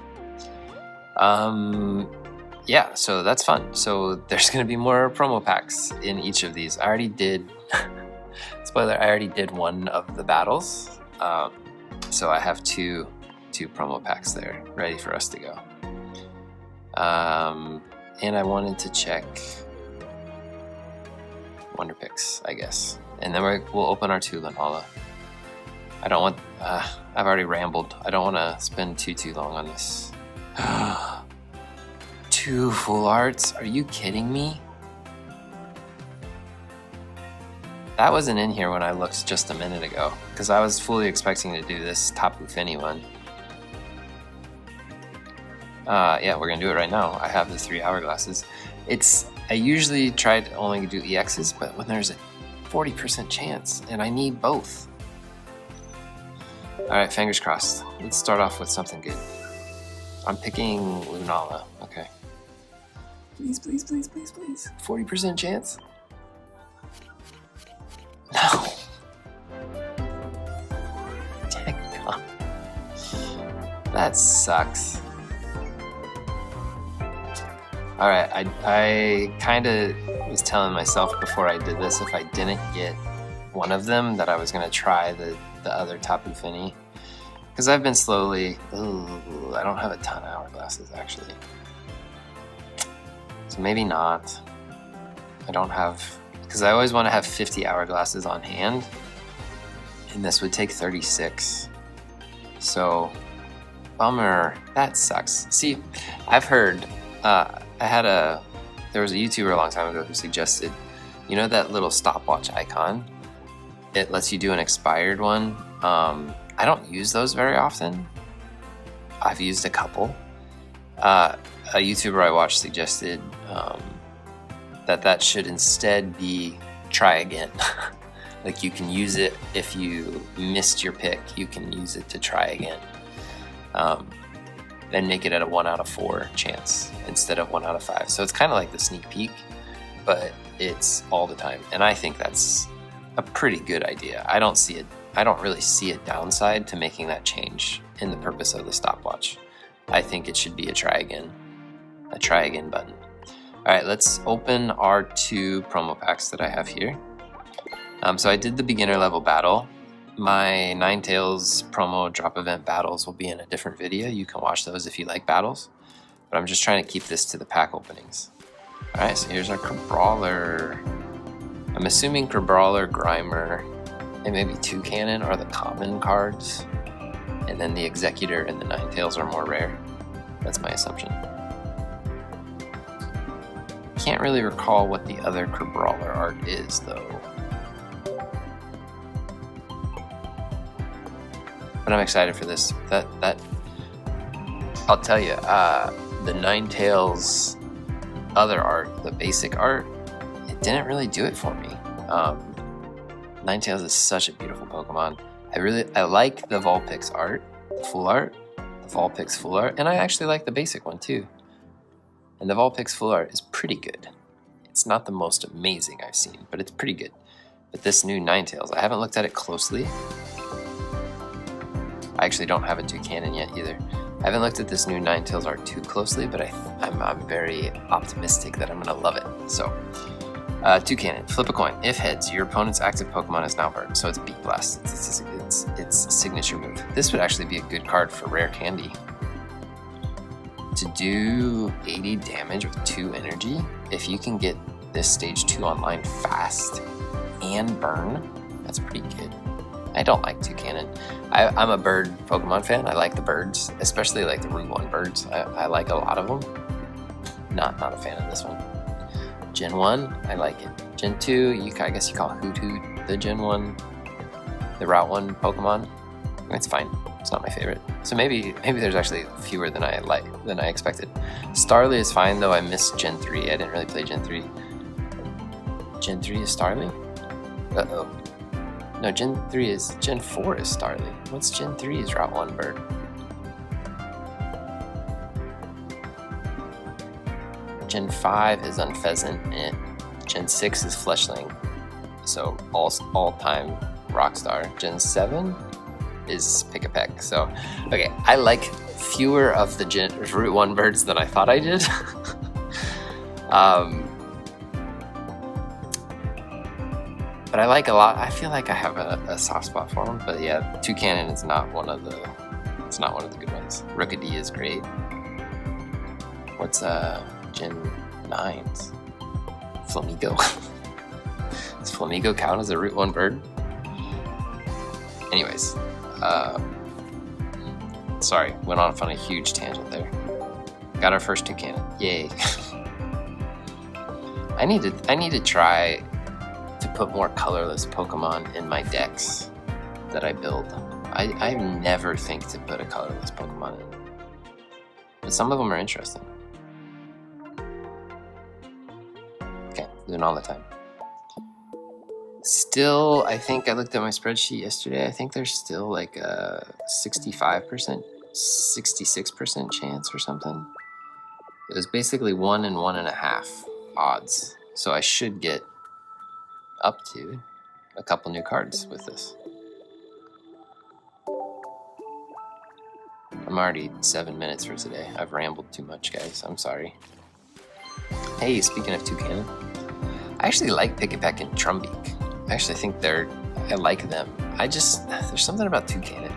yeah, so that's fun. So there's going to be more promo packs in each of these. I already did spoiler, I already did one of the battles, so I have two promo packs there ready for us to go. And I wanted to check Wonder Picks, I guess. And then we'll open our 2 Lunala. I don't want... I've already rambled. I don't want to spend too long on this. 2 full arts? Are you kidding me? That wasn't in here when I looked just a minute ago, because I was fully expecting to do this Tapu Fini one. Yeah, we're gonna do it right now. I have the 3 hourglasses. I usually try to only do EXs, but when there's a 40% chance, and I need both. Alright, fingers crossed. Let's start off with something good. I'm picking Lunala. Okay. Please, please, please, please, please. 40% chance? No. Dang God. That sucks. Alright, I kind of was telling myself before I did this, if I didn't get one of them, that I was going to try the other Tapu Fini. Because I've been slowly... Ooh, I don't have a ton of hourglasses, actually. So maybe not. I don't have... Because I always want to have 50 hourglasses on hand. And this would take 36. So, bummer. That sucks. See, I've heard... there was a YouTuber a long time ago who suggested, you know that little stopwatch icon? It lets you do an expired one. I don't use those very often. I've used a couple. A YouTuber I watched suggested that should instead be try again. Like you can use it if you missed your pick, you can use it to try again. And make it at a 1 out of 4 chance instead of 1 out of 5. So it's kind of like the sneak peek, but it's all the time. And I think that's a pretty good idea. I don't really see a downside to making that change in the purpose of the stopwatch. I think it should be a try again button. All right, let's open our 2 promo packs that I have here. So I did the beginner level battle. My Ninetales promo drop event battles will be in a different video. You can watch those if you like battles. But I'm just trying to keep this to the pack openings. Alright, so here's our Brawler. I'm assuming Brawler, Grimer, and maybe Toucannon are the common cards. And then the Executor and the Ninetales are more rare. That's my assumption. Can't really recall what the other Brawler art is, though. But I'm excited for this. I'll tell you, the Ninetales other art, the basic art, it didn't really do it for me. Ninetales is such a beautiful Pokemon. I like the Vulpix art, the full art, the Vulpix full art, and I actually like the basic one too. And the Vulpix full art is pretty good. It's not the most amazing I've seen, but it's pretty good. But this new Ninetales, I haven't looked at it closely. I actually don't have a Toucannon yet either. I haven't looked at this new Ninetales art too closely, but I'm very optimistic that I'm gonna love it. So, Toucannon, flip a coin. If heads, your opponent's active Pokemon is now burned, so it's Beat Blast. It's its signature move. This would actually be a good card for Rare Candy. To do 80 damage with 2 energy, if you can get this stage 2 online fast and burn, that's pretty good. I don't like Toucannon. I'm a bird Pokemon fan. I like the birds, especially like the Route 1 birds. I like a lot of them. Not a fan of this one. Gen 1, I like it. Gen 2, I guess you call Hoot Hoot the Gen 1, the Route 1 Pokemon. It's fine. It's not my favorite. So maybe there's actually fewer than I expected. Starly is fine though. I missed Gen 3. I didn't really play Gen 3. Gen 3 is Starly? Uh-oh. No, Gen 4 is Starly. What's Gen 3's Route 1 bird? Gen 5 is Unpheasant, and Gen 6 is Fletchling. So all-time Rockstar. Gen 7 is Pick-a-Peck. So, okay, I like fewer of the Route 1 birds than I thought I did. But I like a lot. I feel like I have a soft spot for them. But yeah, Toucannon is not one of the good ones. Rookidee is great. What's Gen 9's? Flamigo. Does Flamigo count as a Route 1 bird? Anyways, sorry, went off on a huge tangent there. Got our first Toucannon. Yay. I need to try to put more colorless Pokemon in my decks that I build. I never think to put a colorless Pokemon in. But some of them are interesting. Okay, doing all the time. Still, I think I looked at my spreadsheet yesterday. I think there's still like a 65%, 66% chance or something. It was basically 1 and 1.5 odds. So I should get up to a couple new cards with this. I'm already 7 minutes for today. I've rambled too much, guys. I'm sorry. Hey, speaking of Toucannon, I actually like Pick-a-Peck and Trumbeak. I actually think I like them. There's something about Toucannon.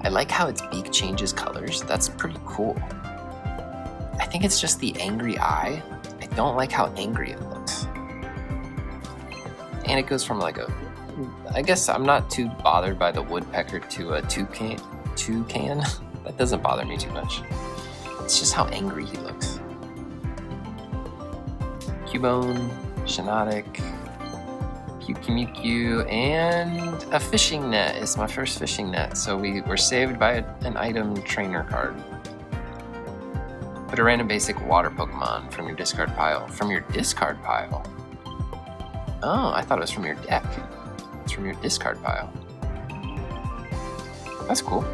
I like how its beak changes colors. That's pretty cool. I think it's just the angry eye. I don't like how angry it looks. And it goes from like I guess I'm not too bothered by the woodpecker to a toucan. That doesn't bother me too much. It's just how angry he looks. Cubone, Shiinotic, Mewtwo, and a fishing net. It's my first fishing net, so we were saved by an item trainer card. Put a random basic water Pokemon from your discard pile. From your discard pile? Oh, I thought it was from your deck. It's from your discard pile. That's cool.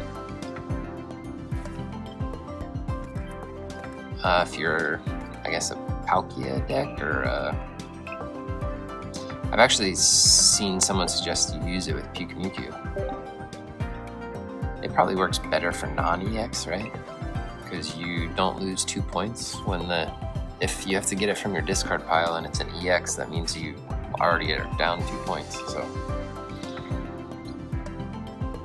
If you're, I guess, a Palkia deck, or I've actually seen someone suggest you use it with Mewtwo. It probably works better for non-EX, right? Because you don't lose 2 points if you have to get it from your discard pile and it's an EX, that means you already are down 2 points. So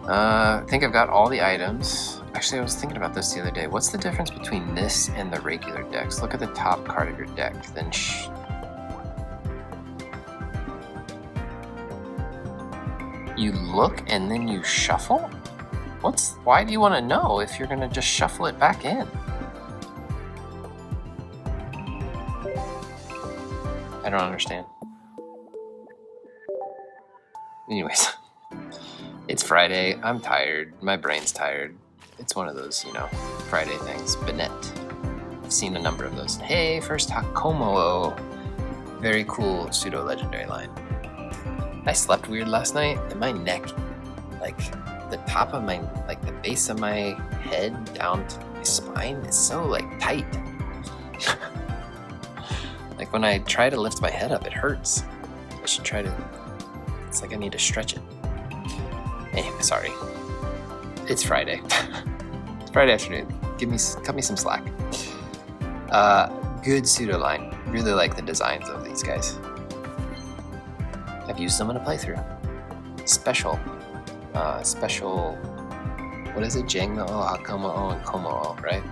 I think I've got all the items. Actually, I was thinking about this the other day. What's the difference between this and the regular decks? Look at the top card of your deck, then you look and then you shuffle? Why do you want to know if you're gonna just shuffle it back in? I don't understand. Anyways, it's Friday. I'm tired. My brain's tired. It's one of those, Friday things. Banette. I've seen a number of those. Hey, first Hakomo. Very cool pseudo-legendary line. I slept weird last night, and my neck, the top of the base of my head down to my spine is so, tight. When I try to lift my head up, it hurts. I should try to, it's like I need to stretch it. Anyway, sorry. It's Friday. It's Friday afternoon. cut me some slack. Good pseudo line. Really like the designs of these guys. I've used them in a playthrough. Special. What is it? Jangmo, Hakomo, and Komo, right?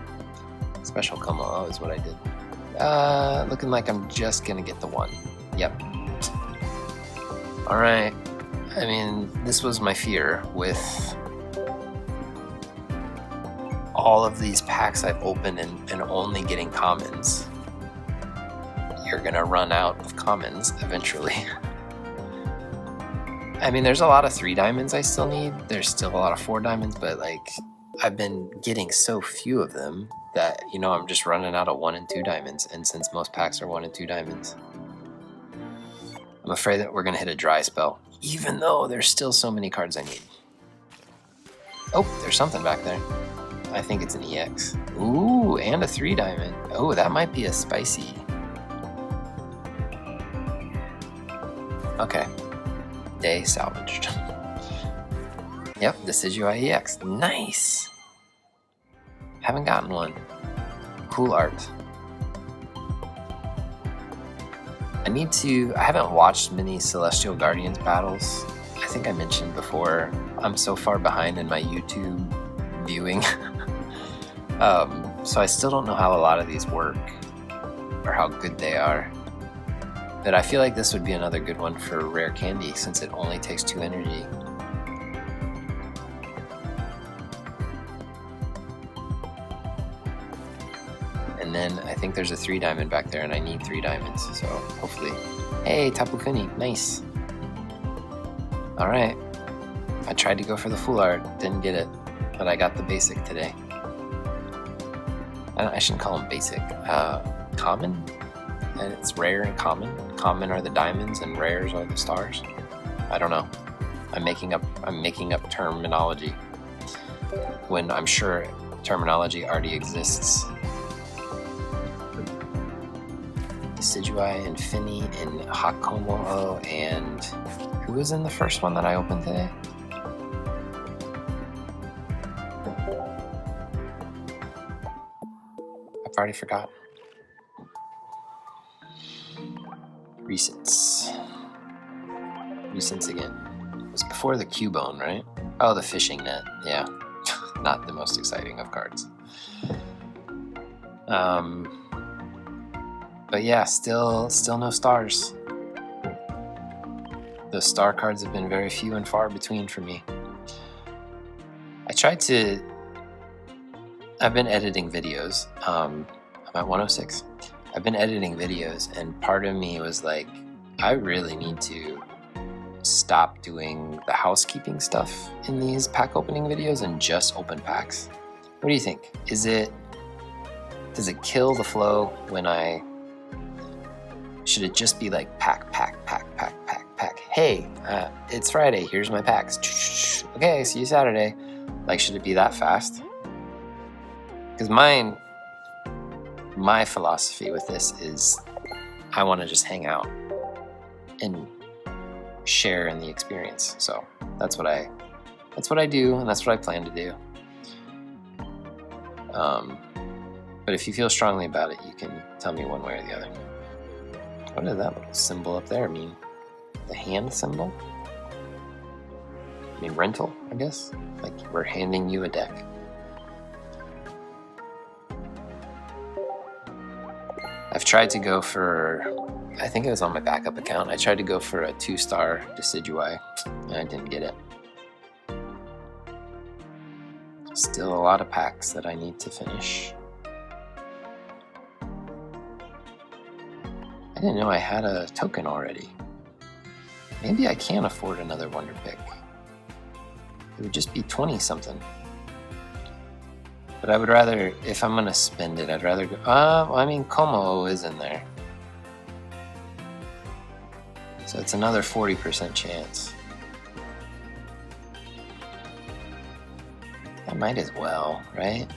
Special Komo is what I did. Looking like I'm just gonna get the one. Yep. Alright. I mean, this was my fear with all of these packs I've opened and only getting commons. You're gonna run out of commons eventually. I mean, there's a lot of 3 diamonds I still need. There's still a lot of 4 diamonds, but like, I've been getting so few of them that, you know, I'm just running out of 1 and 2 diamonds. And since most packs are 1 and 2 diamonds, I'm afraid that we're gonna hit a dry spell, even though there's still so many cards I need. Oh, there's something back there. I think it's an EX. Ooh, and a 3 diamond. Oh, that might be a spicy. Okay. Day salvaged. Yep, Decidueye EX. Nice! Haven't gotten one. Cool art. I haven't watched many Celestial Guardians battles. I think I mentioned before, I'm so far behind in my YouTube viewing. So I still don't know how a lot of these work or how good they are. But I feel like this would be another good one for rare candy since it only takes 2 energy. And then I think there's a 3 diamond back there and I need 3 diamonds, so hopefully. Hey, Tapu Fini, nice. Alright. I tried to go for the full art, didn't get it, but I got the basic today. I shouldn't call them basic. Common? And it's rare and common. Common are the diamonds and rares are the stars. I don't know. I'm making up terminology when I'm sure terminology already exists. Decidueye and Fini and Hakomo and who was in the first one that I opened today? I've already forgotten. Recents again. It was before the Cubone, right? Oh, the fishing net. Yeah. Not the most exciting of cards. But yeah, still no stars. The star cards have been very few and far between for me. I've been editing videos. I'm at 106. I've been editing videos and part of me was like, I really need to stop doing the housekeeping stuff in these pack opening videos and just open packs. What do you think? Does it kill the flow when should it just be like pack? Hey, it's Friday, here's my packs. Okay, see you Saturday. Like, should it be that fast? Because my philosophy with this is I want to just hang out and share in the experience. So that's what I do, and that's what I plan to do. But if you feel strongly about it, you can tell me one way or the other. What does that little symbol up there mean? The hand symbol? I mean rental, I guess? Like we're handing you a deck. I've tried to go for, I think it was on my backup account, I tried to go for a 2-star Decidueye, and I didn't get it. Still a lot of packs that I need to finish. I didn't know I had a token already. Maybe I can afford another Wonder Pick. It would just be 20 something. But I would rather, if I'm gonna spend it, I'd rather go, well, I mean, Como is in there. So it's another 40% chance. I might as well, right?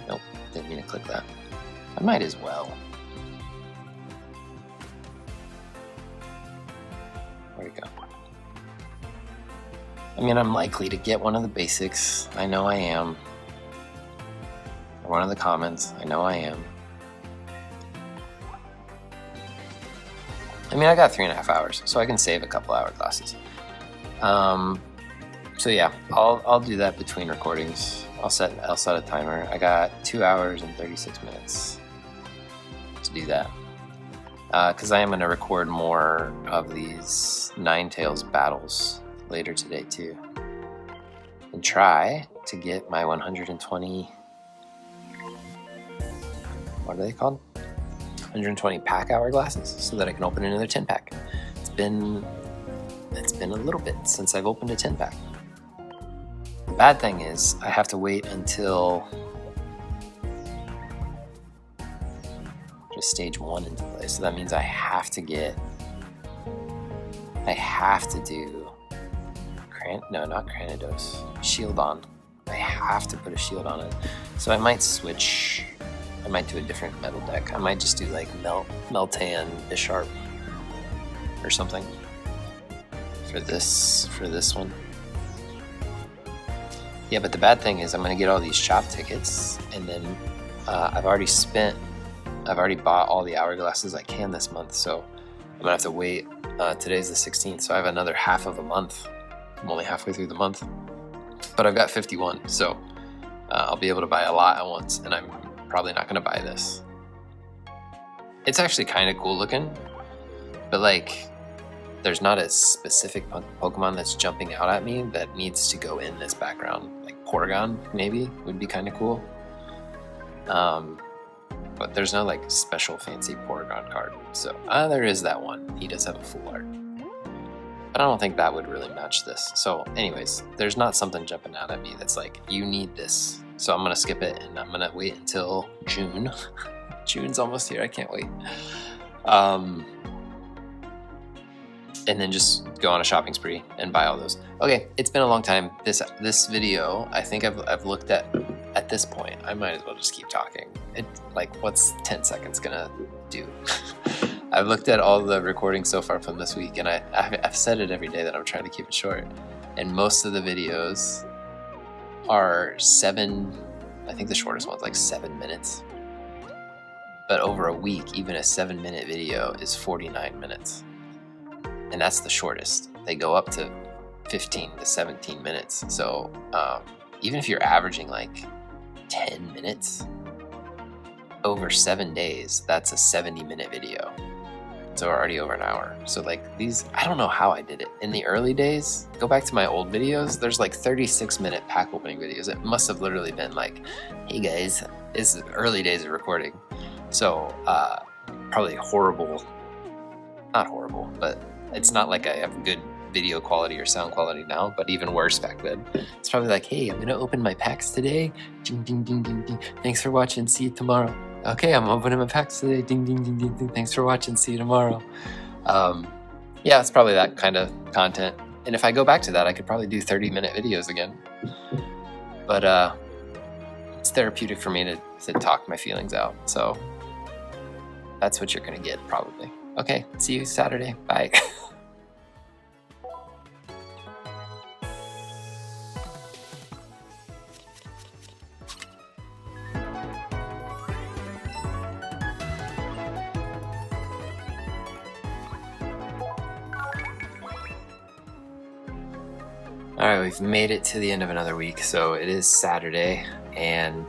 Nope, didn't mean to click that. I might as well. Where'd it go? I mean, I'm likely to get one of the basics. I know I am. Or one of the commons. I know I am. I mean, I got 3.5 hours, so I can save a couple hourglasses. So yeah, I'll do that between recordings. I'll set a timer. I got 2 hours and 36 minutes to do that. Because I am going to record more of these Ninetales battles later today too, and try to get my 120. What are they called? 120 pack hourglasses, so that I can open another 10 pack. It's been a little bit since I've opened a 10 pack. The bad thing is I have to wait until just stage 1 into play, so that means I have to do not Cranidos, Shield on. I have to put a shield on it, so I might switch. I might do a different metal deck. I might just do like Meltan Bisharp or something for this one. Yeah, but the bad thing is I'm gonna get all these shop tickets, and then I've already bought all the hourglasses I can this month, so I'm gonna have to wait. Today's the 16th, so I have another half of a month. I'm only halfway through the month, but I've got 51, so I'll be able to buy a lot at once, and I'm probably not gonna buy this. It's actually kind of cool looking, but like, there's not a specific Pokemon that's jumping out at me that needs to go in this background. Like Porygon maybe would be kind of cool. But there's no like special fancy Porygon card. So there is that one. He does have a full art. But I don't think that would really match this. So anyways, there's not something jumping out at me that's like, you need this. So I'm gonna skip it, and I'm gonna wait until June. June's almost here, I can't wait. And then just go on a shopping spree and buy all those. Okay, it's been a long time. This video, I think I've looked at this point. I might as well just keep talking. What's 10 seconds gonna do? I've looked at all the recordings so far from this week, and I've said it every day that I'm trying to keep it short. And most of the videos are 7, I think the shortest one's like 7 minutes. But over a week, even a 7-minute video is 49 minutes. And that's the shortest. They go up to 15 to 17 minutes. So even if you're averaging like 10 minutes over 7 days, that's a 70-minute video. So already over an hour. So like these, I don't know how I did it. In the early days, go back to my old videos, there's like 36-minute pack opening videos. It must have literally been like, hey guys, it's the early days of recording. So probably horrible, not horrible, but it's not like I have good video quality or sound quality now, but even worse back then. It's probably like, hey, I'm gonna open my packs today. Ding, ding, ding, ding, ding. Thanks for watching, see you tomorrow. Okay, I'm opening my packs today. Ding, ding, ding, ding, ding. Thanks for watching, see you tomorrow. Yeah, it's probably that kind of content. And if I go back to that, I could probably do 30-minute videos again. But it's therapeutic for me to talk my feelings out. So that's what you're gonna get probably. Okay, see you Saturday. Bye. All right, we've made it to the end of another week. So it is Saturday, and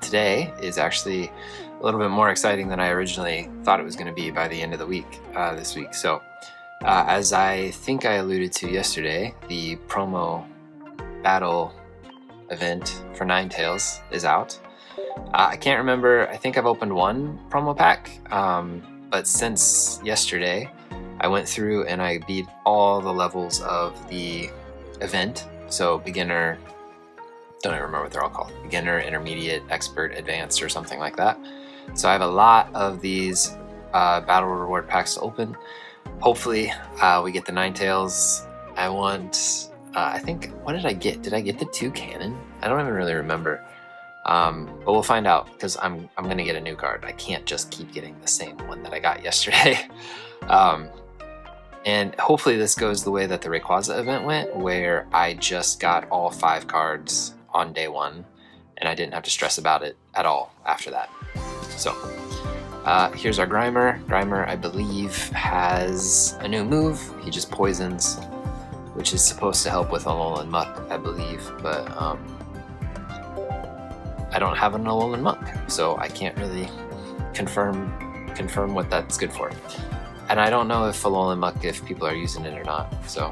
today is actually a little bit more exciting than I originally thought it was going to be by the end of the week this week. So as I think I alluded to yesterday, the promo battle event for Ninetales is out. I can't remember. I think I've opened one promo pack, but since yesterday, I went through and I beat all the levels of the event. So beginner, don't even remember what they're all called. Beginner, intermediate, expert, advanced, or something like that. So I have a lot of these battle reward packs to open. Hopefully we get the Ninetales. I want, I think, what did I get? Did I get the 2 cannon? I don't even really remember. But we'll find out, because I'm gonna get a new card. I can't just keep getting the same one that I got yesterday. And hopefully this goes the way that the Rayquaza event went, where I just got all 5 cards on day 1, and I didn't have to stress about it at all after that. So here's our Grimer. Grimer, I believe, has a new move. He just poisons, which is supposed to help with Alolan Muck, I believe, but I don't have an Alolan Muck, so I can't really confirm what that's good for. And I don't know if Alolan Muck, if people are using it or not. So,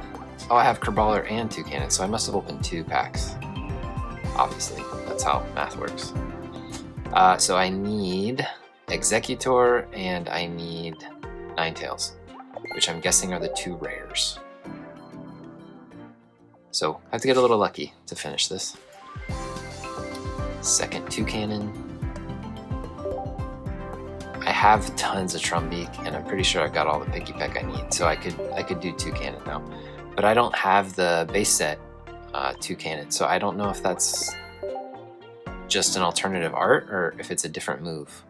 oh, I have Crabrawler and Toucannon, so I must have opened 2 packs. Obviously, that's how math works. So I need Executor and I need Ninetales, which I'm guessing are the 2 rares. So I have to get a little lucky to finish this. Second Toucannon. I have tons of Trumbeak, and I'm pretty sure I've got all the Picky Peck I need, so I could do Toucannon now. But I don't have the base set Toucannon, so I don't know if that's just an alternative art or if it's a different move.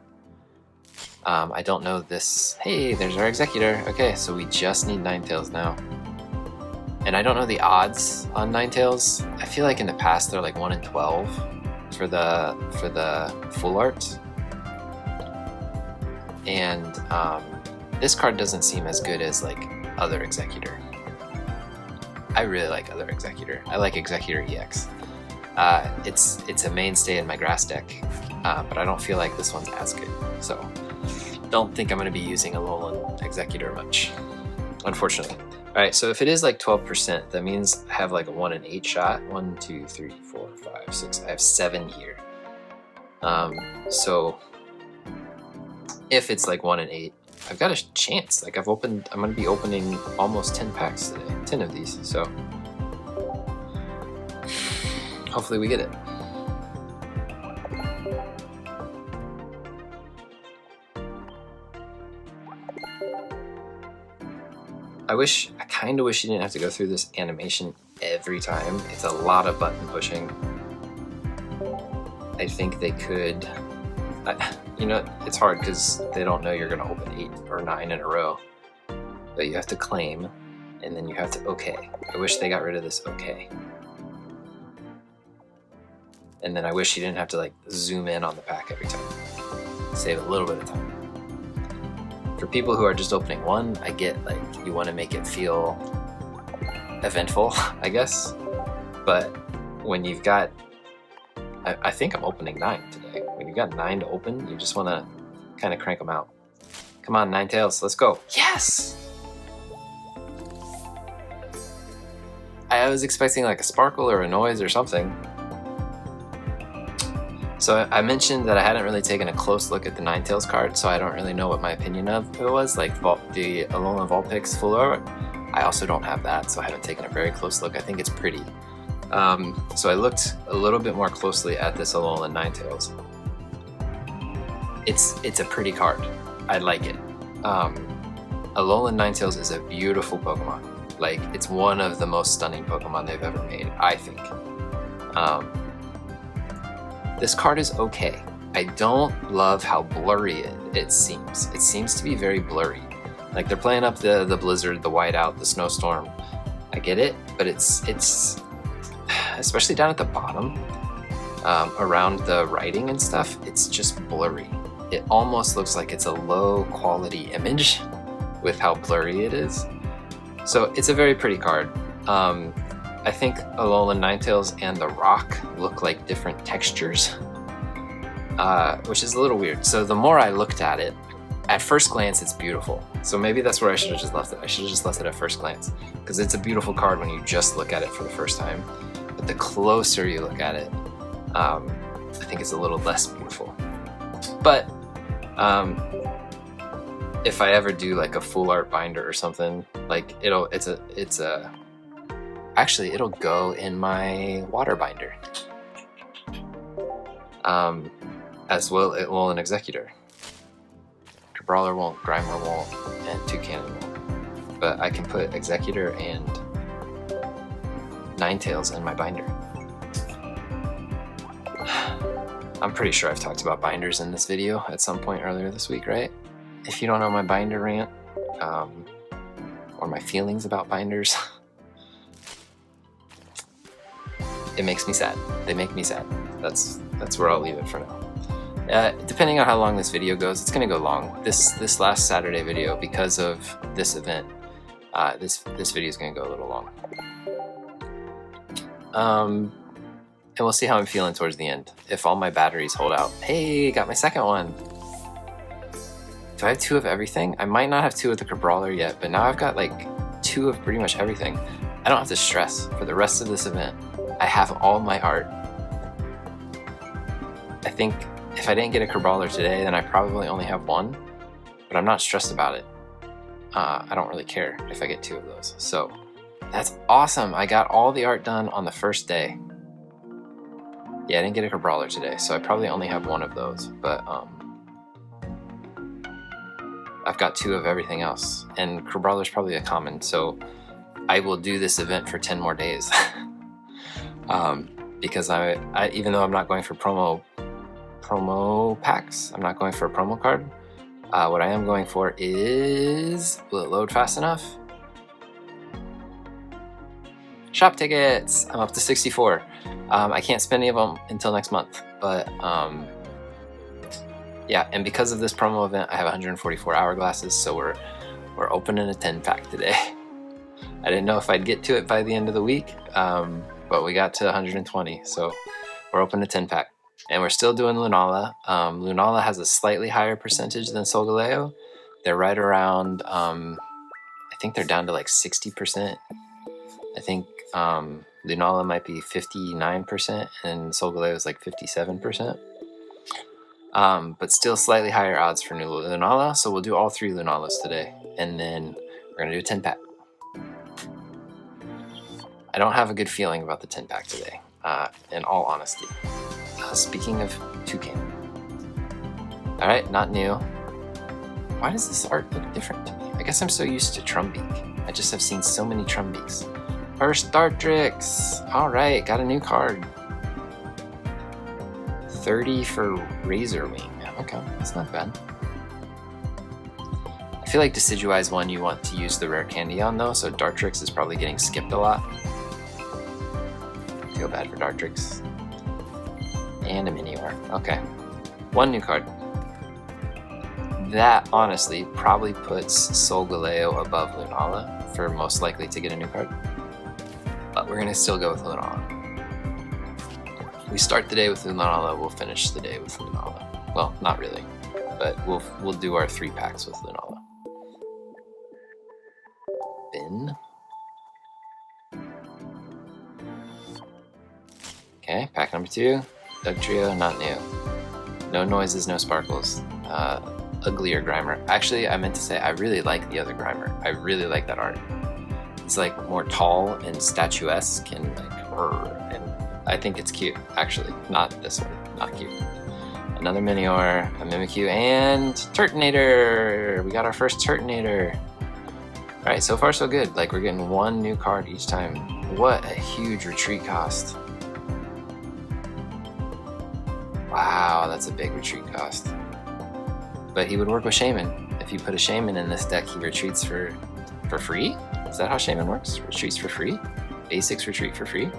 I don't know this. Hey, there's our Executor. Okay, so we just need Ninetales now. And I don't know the odds on Ninetales. I feel like in the past they're like 1 in 12 for the full art. And this card doesn't seem as good as like other Executor. I really like other Executor. I like Executor EX. It's a mainstay in my grass deck, but I don't feel like this one's as good. So don't think I'm going to be using Alolan Executor much, unfortunately. All right, so if it is like 12%, that means I have like a 1 in 8 shot. 1, 2, 3, 4, 5, 6. I have 7 here. So if it's like 1 in 8, I've got a chance. Like I'm going to be opening almost 10 packs today, 10 of these. So hopefully we get it. I kind of wish you didn't have to go through this animation every time. It's a lot of button pushing. I think they could, you know, it's hard because they don't know you're going to open 8 or 9 in a row. But you have to claim, and then you have to okay. I wish they got rid of this okay. And then I wish you didn't have to like zoom in on the pack every time. Save a little bit of time. For people who are just opening 1, I get like you want to make it feel eventful, I guess. But when you've got, I think I'm opening 9 today. When you've got 9 to open, you just want to kind of crank them out. Come on, Ninetales, let's go. Yes! I was expecting like a sparkle or a noise or something. So I mentioned that I hadn't really taken a close look at the Ninetales card, so I don't really know what my opinion of it was. Like the Alolan Vulpix full art, I also don't have that, so I haven't taken a very close look. I think it's pretty. So I looked a little bit more closely at this Alolan Ninetales. It's a pretty card. I like it. Alolan Ninetales is a beautiful Pokemon. Like, it's one of the most stunning Pokemon they've ever made, I think. This card is okay. I don't love how blurry it seems. It seems to be very blurry. Like they're playing up the blizzard, the whiteout, the snowstorm. I get it, but it's especially down at the bottom, around the writing and stuff, it's just blurry. It almost looks like it's a low quality image with how blurry it is. So it's a very pretty card. I think Alolan Ninetales and the rock look like different textures, which is a little weird. So the more I looked at it, at first glance it's beautiful. So maybe that's where I should have just left it. I should have just left it at first glance, because it's a beautiful card when you just look at it for the first time. But the closer you look at it, I think it's a little less beautiful. But if I ever do like a full art binder or something, like actually, it'll go in my water binder. As well, it will an Executor. Brawler won't, Grimer won't, and Toucannon won't. But I can put Executor and Ninetales in my binder. I'm pretty sure I've talked about binders in this video at some point earlier this week, right? If you don't know my binder rant, or my feelings about binders. It makes me sad. They make me sad. That's where I'll leave it for now. Depending on how long this video goes, it's gonna go long. This last Saturday video, because of this event, this video is gonna go a little long. And we'll see how I'm feeling towards the end. If all my batteries hold out. Hey, got my second one. Do I have 2 of everything? I might not have 2 of the Brawler yet, but now I've got like 2 of pretty much everything. I don't have to stress for the rest of this event. I have all my art. I think if I didn't get a Brawler today, then I probably only have 1, but I'm not stressed about it. I don't really care if I get 2 of those. So that's awesome. I got all the art done on the first day. Yeah, I didn't get a Brawler today, so I probably only have 1 of those, but I've got 2 of everything else, and Brawler's probably a common, so I will do this event for 10 more days. Because I even though I'm not going for promo packs, I'm not going for a promo card, what I am going for is, will it load fast enough? Shop tickets! I'm up to 64. I can't spend any of them until next month, but yeah, and because of this promo event, I have 144 hourglasses, so we're opening a 10 pack today. I didn't know if I'd get to it by the end of the week, but we got to 120, so we're opening a 10 pack. And we're still doing Lunala. Lunala has a slightly higher percentage than Solgaleo. They're right around, I think they're down to like 60%. I think Lunala might be 59% and Solgaleo is like 57%. But still slightly higher odds for new Lunala, so we'll do all 3 Lunalas today. And then we're gonna do a 10 pack. I don't have a good feeling about the 10 pack today, in all honesty. Speaking of Toucan. Alright, not new. Why does this art look different to me? I guess I'm so used to Trumbeak. I just have seen so many Trumbeaks. First Dartrix! Alright, got a new card. 30 for Razorwing. Okay, that's not bad. I feel like Decidueye is one you want to use the rare candy on though, so Dartrix is probably getting skipped a lot. Feel bad for Dartrix. And a Minior. Okay. 1 new card. That honestly probably puts Solgaleo above Lunala for most likely to get a new card. But we're gonna still go with Lunala. We start the day with Lunala, we'll finish the day with Lunala. Well, not really, but we'll do our 3 packs with Lunala. Bin. Okay, pack number 2. Doug Trio, not new. No noises, no sparkles. Uglier Grimer. Actually, I meant to say I really like the other Grimer. I really like that art. It's like more tall and statuesque and like, and I think it's cute. Actually, not this one. Not cute. Another Minior, a Mimikyu, and Turtonator. We got our first Turtonator. All right, so far so good. Like we're getting 1 new card each time. What a huge retreat cost. Wow, that's a big retreat cost. But he would work with Shaman. If you put a Shaman in this deck, he retreats for free? Is that how Shaman works? Retreats for free? Basics retreat for free?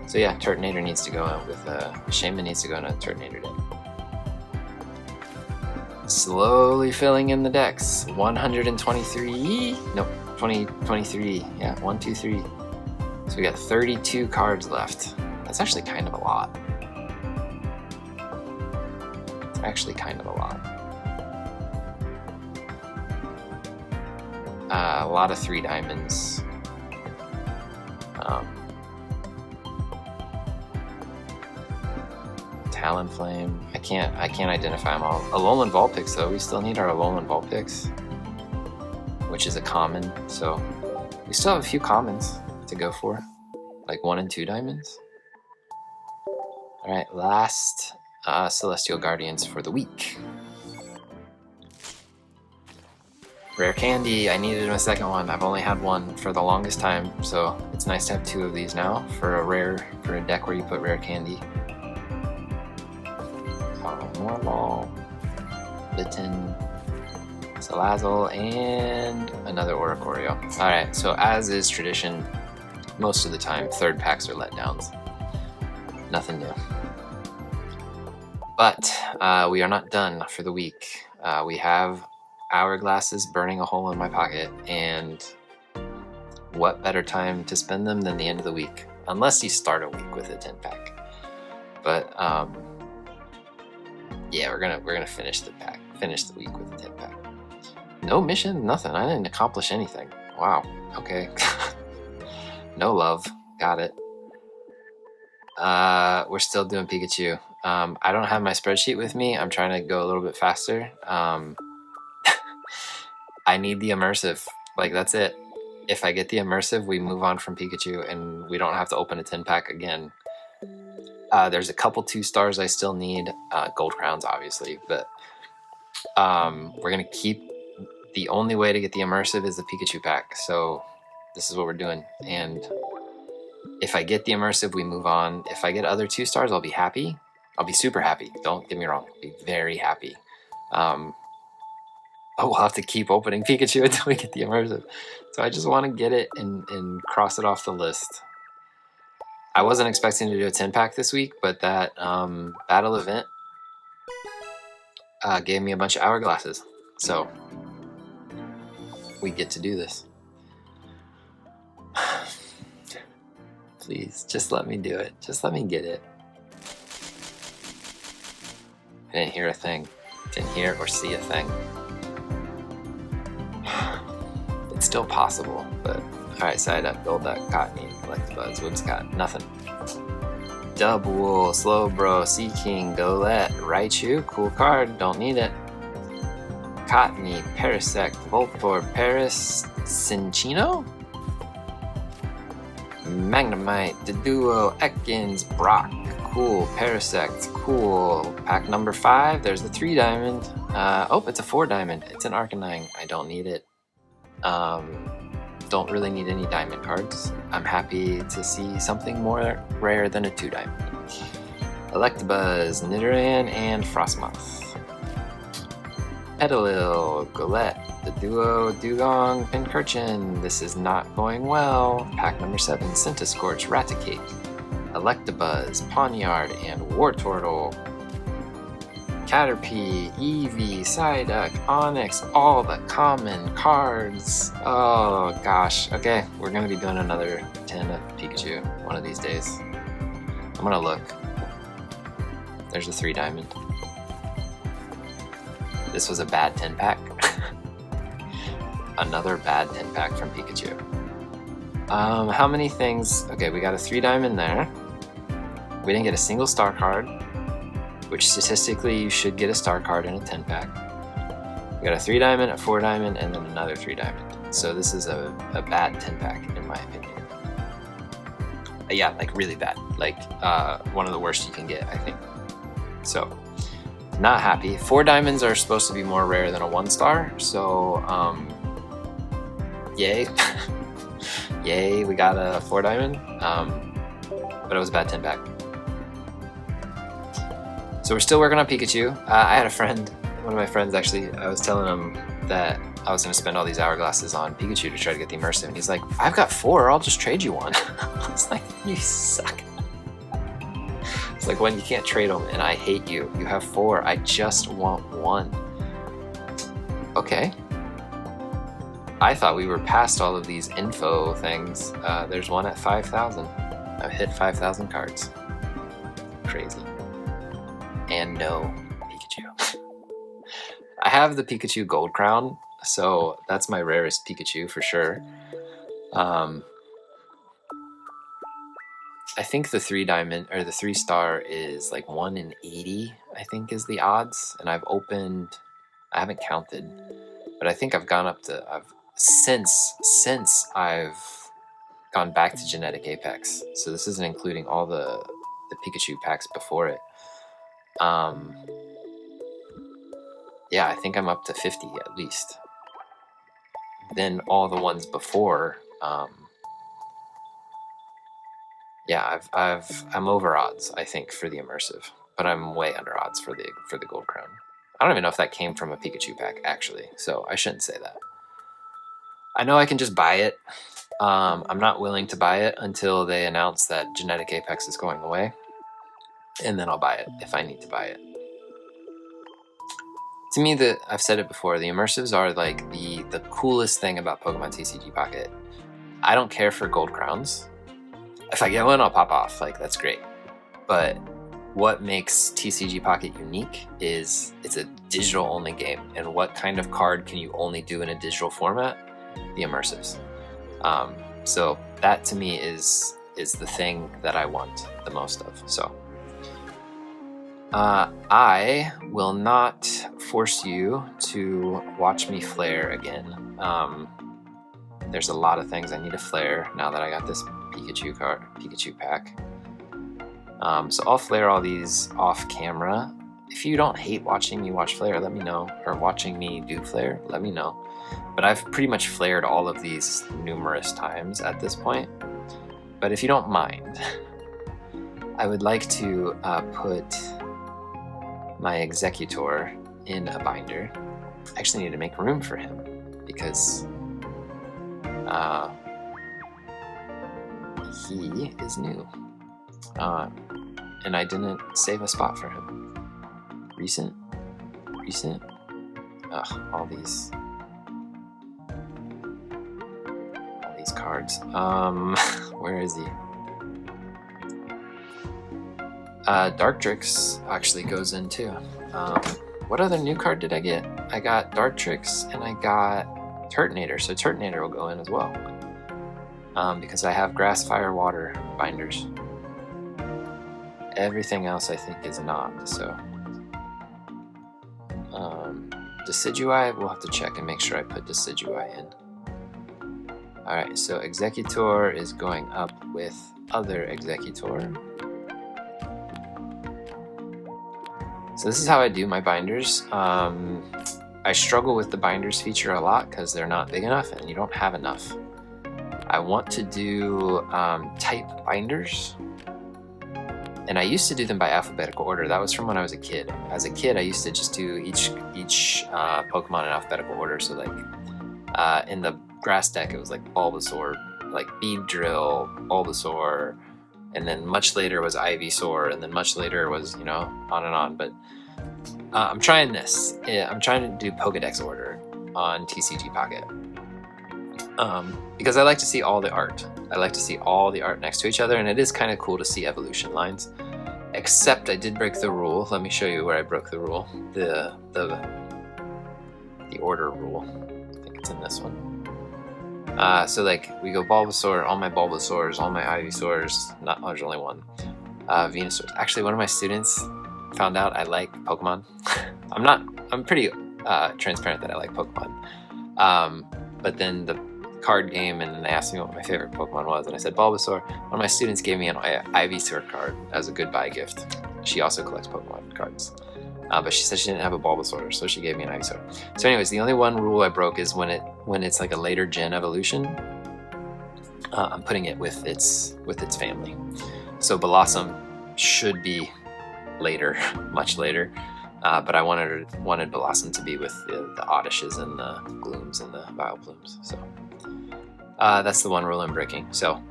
So yeah, Turtonator needs to go out with Shaman needs to go in a Turtonator deck. Slowly filling in the decks. 123. Nope, 23. Yeah, 1, 2, 3. So we got 32 cards left. That's actually kind of a lot. Actually kind of a lot. A lot of 3 diamonds. Talonflame. I can't identify them all. Alolan Vulpix though. We still need our Alolan Vulpix, which is a common. So we still have a few commons to go for, like 1 and 2 diamonds. All right, last. Celestial Guardians for the week. Rare candy, I needed a second one. I've only had 1 for the longest time, so it's nice to have 2 of these now for a deck where you put rare candy. Normal, Litten, Salazzle, and another Oricorio. Alright, so as is tradition, most of the time, third packs are letdowns. Nothing new. But we are not done for the week. We have hourglasses burning a hole in my pocket, and what better time to spend them than the end of the week? Unless you start a week with a 10-pack. But yeah, we're gonna finish the week with a 10-pack. No mission, nothing. I didn't accomplish anything. Wow. Okay. No love. Got it. We're still doing Pikachu. I don't have my spreadsheet with me. I'm trying to go a little bit faster. I need the immersive. Like, that's it. If I get the immersive, we move on from Pikachu and we don't have to open a 10-pack again. There's a couple 2-stars I still need. Gold crowns, obviously. But we're going to keep... The only way to get the immersive is the Pikachu pack. So this is what we're doing. And if I get the immersive, we move on. If I get other 2-stars, I'll be happy. I'll be super happy. Don't get me wrong. I'll be very happy. But we'll have to keep opening Pikachu until we get the immersive. So I just want to get it and cross it off the list. I wasn't expecting to do a 10-pack this week, but that battle event gave me a bunch of hourglasses. So we get to do this. Please, just let me do it. Just let me get it. I didn't hear a thing. Didn't hear or see a thing. It's still possible, but alright, so I had to build that Cottony, Electabuzz, what's got? Nothing. Double, Slowbro, Seaking, Golett, Raichu, cool card, don't need it. Cottony, Parasect, Voltorb, Paris, Cinccino? Magnemite, Deduo, Ekans, Brock, cool, Parasect, cool. Pack number 5, there's the 3-diamond. Oh, it's a 4-diamond. It's an Arcanine. I don't need it. Don't really need any diamond cards. I'm happy to see something more rare than a 2-diamond. Electabuzz, Nidoran, and Frostmoth. Petalil, Golett, Deduo, Dugong, Pincurchin. This is not going well. Pack number 7, Centiskorch, Raticate, Electabuzz, Pawniard, and Wartortle. Caterpie, Eevee, Psyduck, Onyx, all the common cards. Oh gosh. Okay, we're gonna be doing another 10 of Pikachu one of these days. I'm gonna look. There's a 3-diamond. This was a bad 10-pack. Another bad 10-pack from Pikachu. How many things? Okay, we got a 3-diamond there. We didn't get a single star card, which statistically you should get a star card in a 10-pack. We got a 3-diamond, a 4-diamond, and then another 3-diamond. So this is a bad 10-pack in my opinion. Yeah, like really bad. Like one of the worst you can get, I think. So, not happy. 4-diamonds are supposed to be more rare than a 1-star, so yay. Yay, we got a 4-diamond, but it was a bad 10-pack. So we're still working on Pikachu. I had a friend, one of my friends actually, I was telling him that I was going to spend all these hourglasses on Pikachu to try to get the immersive, and he's like, I've got 4, I'll just trade you one. I was like, you suck. It's like, when you can't trade them, and I hate you. You have 4, I just want 1. Okay. I thought we were past all of these info things. There's one at 5,000. I've hit 5,000 cards. Crazy. And no Pikachu. I have the Pikachu Gold Crown, so that's my rarest Pikachu for sure. I think the 3-diamond or the 3-star is like 1 in 80, I think is the odds. And I've opened, I haven't counted, but I think I've gone up to, since I've gone back to Genetic Apex. So this isn't including all the Pikachu packs before it. Yeah, I think I'm up to 50 at least. Then all the ones before, yeah, I'm over odds, I think, for the immersive, but I'm way under odds for the Gold Crown. don't even know if that came from a Pikachu pack, actually, so I shouldn't say that. I know I can just buy it. I'm not willing to buy it until they announce that Genetic Apex is going away, and then I'll buy it if I need to buy it. To me, I've said it before, the immersives are like the coolest thing about Pokemon TCG Pocket. I don't care for gold crowns. If I get one, I'll pop off. Like, that's great. But what makes TCG Pocket unique is it's a digital only game. And what kind of card can you only do in a digital format? The immersives. So that to me is the thing that I want the most of. So I will not force you to watch me flare again. There's a lot of things I need to flare now that I got this Pikachu pack. So I'll flare all these off camera. If you don't hate watching me watch flare, let me know. Or watching me do flare, let me know. But I've pretty much flared all of these numerous times at this point. But if you don't mind, I would like to put my Executor in a binder. I actually need to make room for him because he is new. And I didn't save a spot for him. Recent? Ugh, all these cards. Where is he? Dartrix actually goes in too. What other new card did I get? I got Dartrix and I got Turtonator, so Turtonator will go in as well. Because I have Grass, Fire, Water binders. Everything else I think is not, so. Decidueye, we'll have to check and make sure I put Decidueye in. Alright, so Executor is going up with other Executor. So this is how I do my binders. I struggle with the binders feature a lot because they're not big enough and you don't have enough. I want to do type binders. And I used to do them by alphabetical order. That was from when I was a kid. As a kid, I used to just do each Pokemon in alphabetical order. So like in the grass deck, it was like Bulbasaur, like Beedrill, Bulbasaur, and then much later was Ivysaur, and then much later was, you know, on and on. But I'm trying this. Yeah, I'm trying to do Pokedex order on TCG Pocket. Because I like to see all the art. I like to see all the art next to each other, and it is kind of cool to see evolution lines. Except I did break the rule. Let me show you where I broke the rule. The order rule. I think it's in this one. So like we go Bulbasaur, all my Bulbasaurs, all my Ivysaurs. Not, there's only one. Venusaurs. Actually, one of my students found out I like Pokemon. I'm pretty transparent that I like Pokemon. But then the card game, and then they asked me what my favorite Pokemon was, and I said Bulbasaur. One of my students gave me an Ivysaur card as a goodbye gift. She also collects Pokemon cards. But she said she didn't have a Bulbasaur, so she gave me an Ivysaur. So anyways, the only one rule I broke is when it's like a later gen evolution, I'm putting it with its family. So Blossom should be later, much later. But I wanted Blossom to be with the Oddishes and the Glooms and the Vileplumes. So that's the one rule I'm breaking. So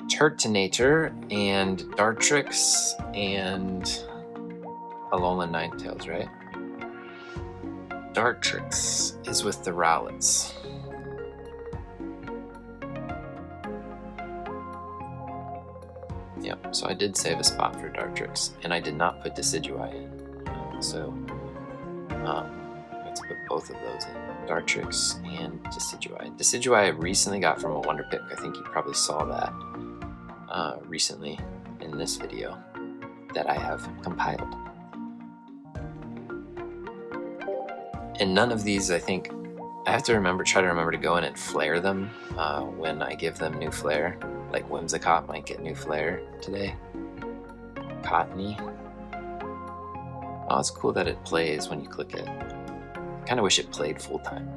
Turtonator and Dartrix and Alolan Ninetales, right? Dartrix is with the Rowlets. Yep, so I did save a spot for Dartrix, and I did not put Decidueye in. So I have to put both of those in. Dartrix and Decidueye. Decidueye I recently got from a Wonder Pick. I think you probably saw that recently in this video that I have compiled. And none of these, I think, I have to try to remember to go in and flare them when I give them new flare. Like Whimsicott might get new flare today. Cottony. Oh, it's cool that it plays when you click it. I kind of wish it played full time.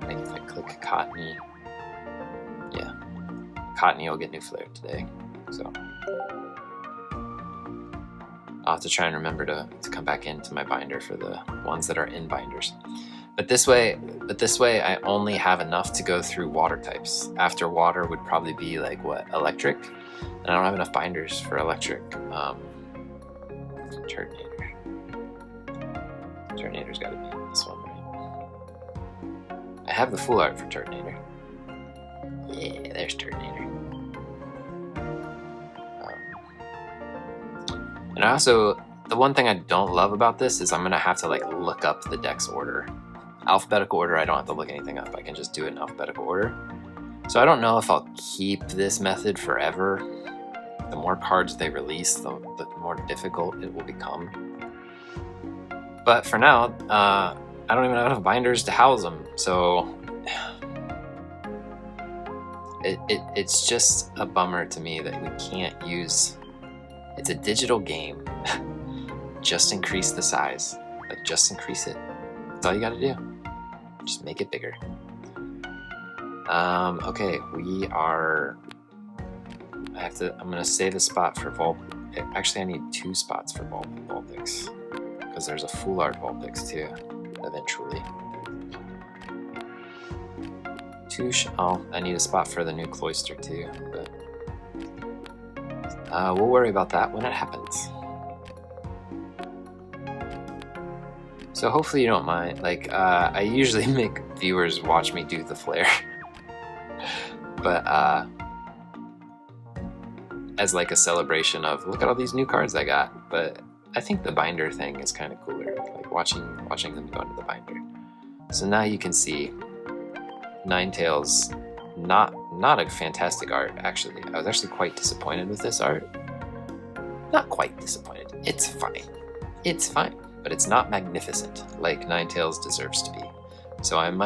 Like if I click Cottony, yeah, Cottony will get new flare today. So I'll have to try and remember to come back into my binder for the ones that are in binders. But this way I only have enough to go through water types. After water would probably be like what, electric? And I don't have enough binders for electric. Turtonator. Turtonator's gotta be this one, right? I have the full art for Turtonator. Yeah, there's Turtonator. And I also, the one thing I don't love about this is I'm gonna have to like look up the deck's order. Alphabetical order, I don't have to look anything up. I can just do it in alphabetical order. So I don't know if I'll keep this method forever. The more cards they release, the more difficult it will become. But for now, I don't even have enough binders to house them. So it's just a bummer to me that we can't use. It's a digital game. Just increase the size. Like, just increase it. That's all you gotta do. Just make it bigger. Okay, we are... I'm gonna save a spot for Actually, I need 2 spots for Vulpix. Because there's a full art Vulpix too, eventually. I need a spot for the new Cloyster too, but... we'll worry about that when it happens. So hopefully you don't mind. Like, I usually make viewers watch me do the flare. But, as like a celebration of, look at all these new cards I got. But I think the binder thing is kind of cooler. Like, watching them go into the binder. So now you can see Ninetales, not a fantastic art, actually. I was actually quite disappointed with this art. Not quite disappointed. It's fine. It's fine. But it's not magnificent like Ninetales deserves to be. So I'm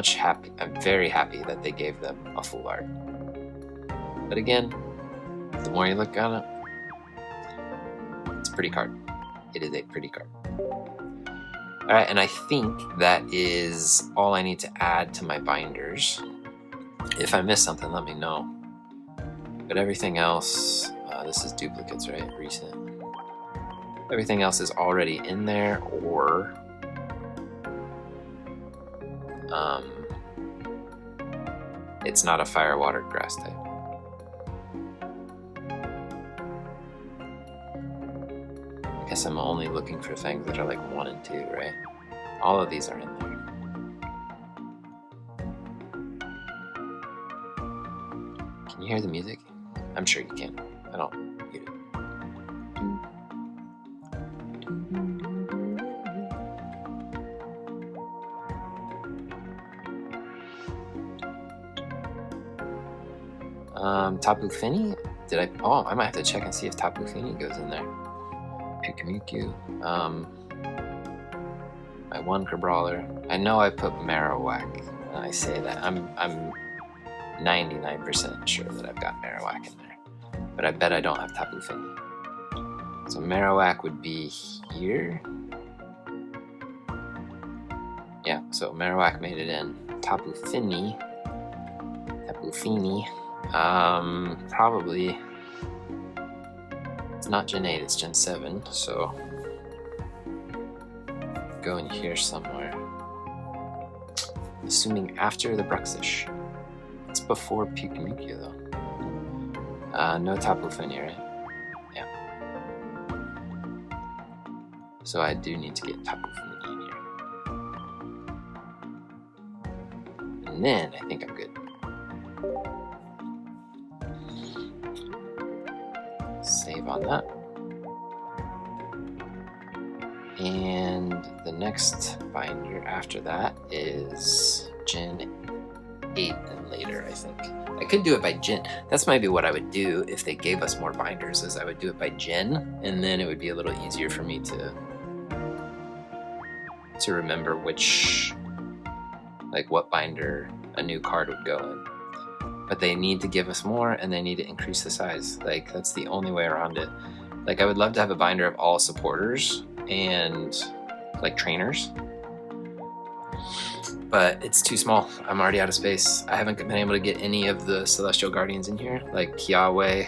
very happy that they gave them a full art. But again, the more you look on it, it's a pretty card. It is a pretty card. Alright, and I think that is all I need to add to my binders. If I missed something, let me know. But everything else, this is duplicates, right? Recent. Everything else is already in there, or it's not a fire, water, grass type. I guess I'm only looking for things that are like 1 and 2, right? All of these are in there. Can you hear the music? I'm sure you can. I don't mute it. Tapu Fini? I might have to check and see if Tapu Fini goes in there. Pukemukyu. My 1 Brawler. I know I put Marowak, and I say that. I'm 99% sure that I've got Marowak in there. But I bet I don't have Tapu Fini. So Marowak would be here. Yeah, so Marowak made it in. Tapu Fini. Probably, it's not Gen 8, it's Gen 7, so go in here somewhere. Assuming after the Bruxish. It's before Pukemukyu though. No Tapu Fini, right? Yeah. So I do need to get Tapu Fini in here. And then I think I'm good. Save on that. And the next binder after that is Gen 8 and later, I think. I could do it by Gen. That's maybe what I would do if they gave us more binders, is I would do it by Gen, and then it would be a little easier for me to remember what binder a new card would go in. But they need to give us more, and they need to increase the size. Like, that's the only way around it. Like, I would love to have a binder of all supporters and, like, trainers. But it's too small. I'm already out of space. I haven't been able to get any of the Celestial Guardians in here, like Kiawe,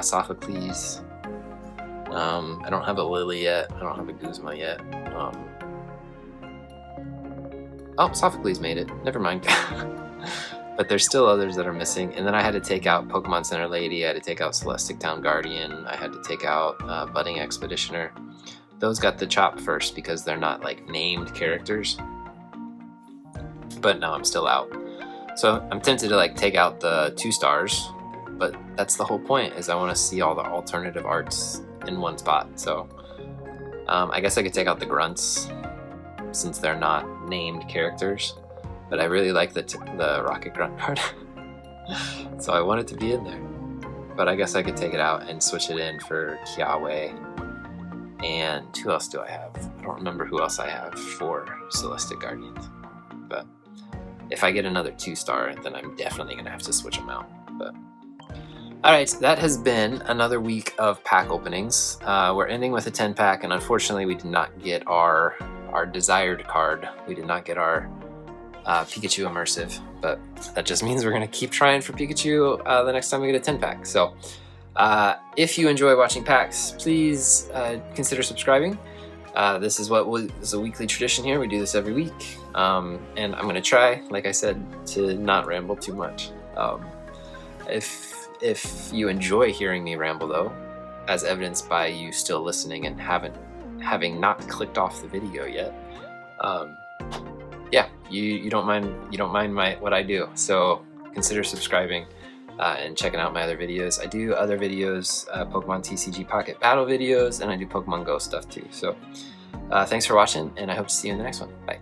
Sophocles, I don't have a Lily yet. I don't have a Guzma yet. Oh, Sophocles made it. Never mind. But there's still others that are missing. And then I had to take out Pokemon Center Lady. I had to take out Celestic Town Guardian. I had to take out Budding Expeditioner. Those got the chop first because they're not like named characters. But now I'm still out. So I'm tempted to like take out the 2 stars. But that's the whole point, is I want to see all the alternative arts in one spot. So I guess I could take out the grunts since they're not named characters, but I really like the Rocket Grunt card. So I want it to be in there, but I guess I could take it out and switch it in for Kiawe. And who else do I have? I don't remember who else I have for Celestic Guardians, but if I get another 2-star, then I'm definitely gonna have to switch them out. But alright, so that has been another week of pack openings. We're ending with a 10-pack, and unfortunately we did not get our desired card. We did not get our Pikachu Immersive, but that just means we're going to keep trying for Pikachu the next time we get a 10-pack. So if you enjoy watching packs, please consider subscribing. This is a weekly tradition here. We do this every week, and I'm going to try, like I said, to not ramble too much. If you enjoy hearing me ramble, though, as evidenced by you still listening and having not clicked off the video yet, yeah, you don't mind what I do. So consider subscribing and checking out my other videos. I do other videos, Pokemon TCG Pocket battle videos, and I do Pokemon Go stuff too. So thanks for watching, and I hope to see you in the next one. Bye.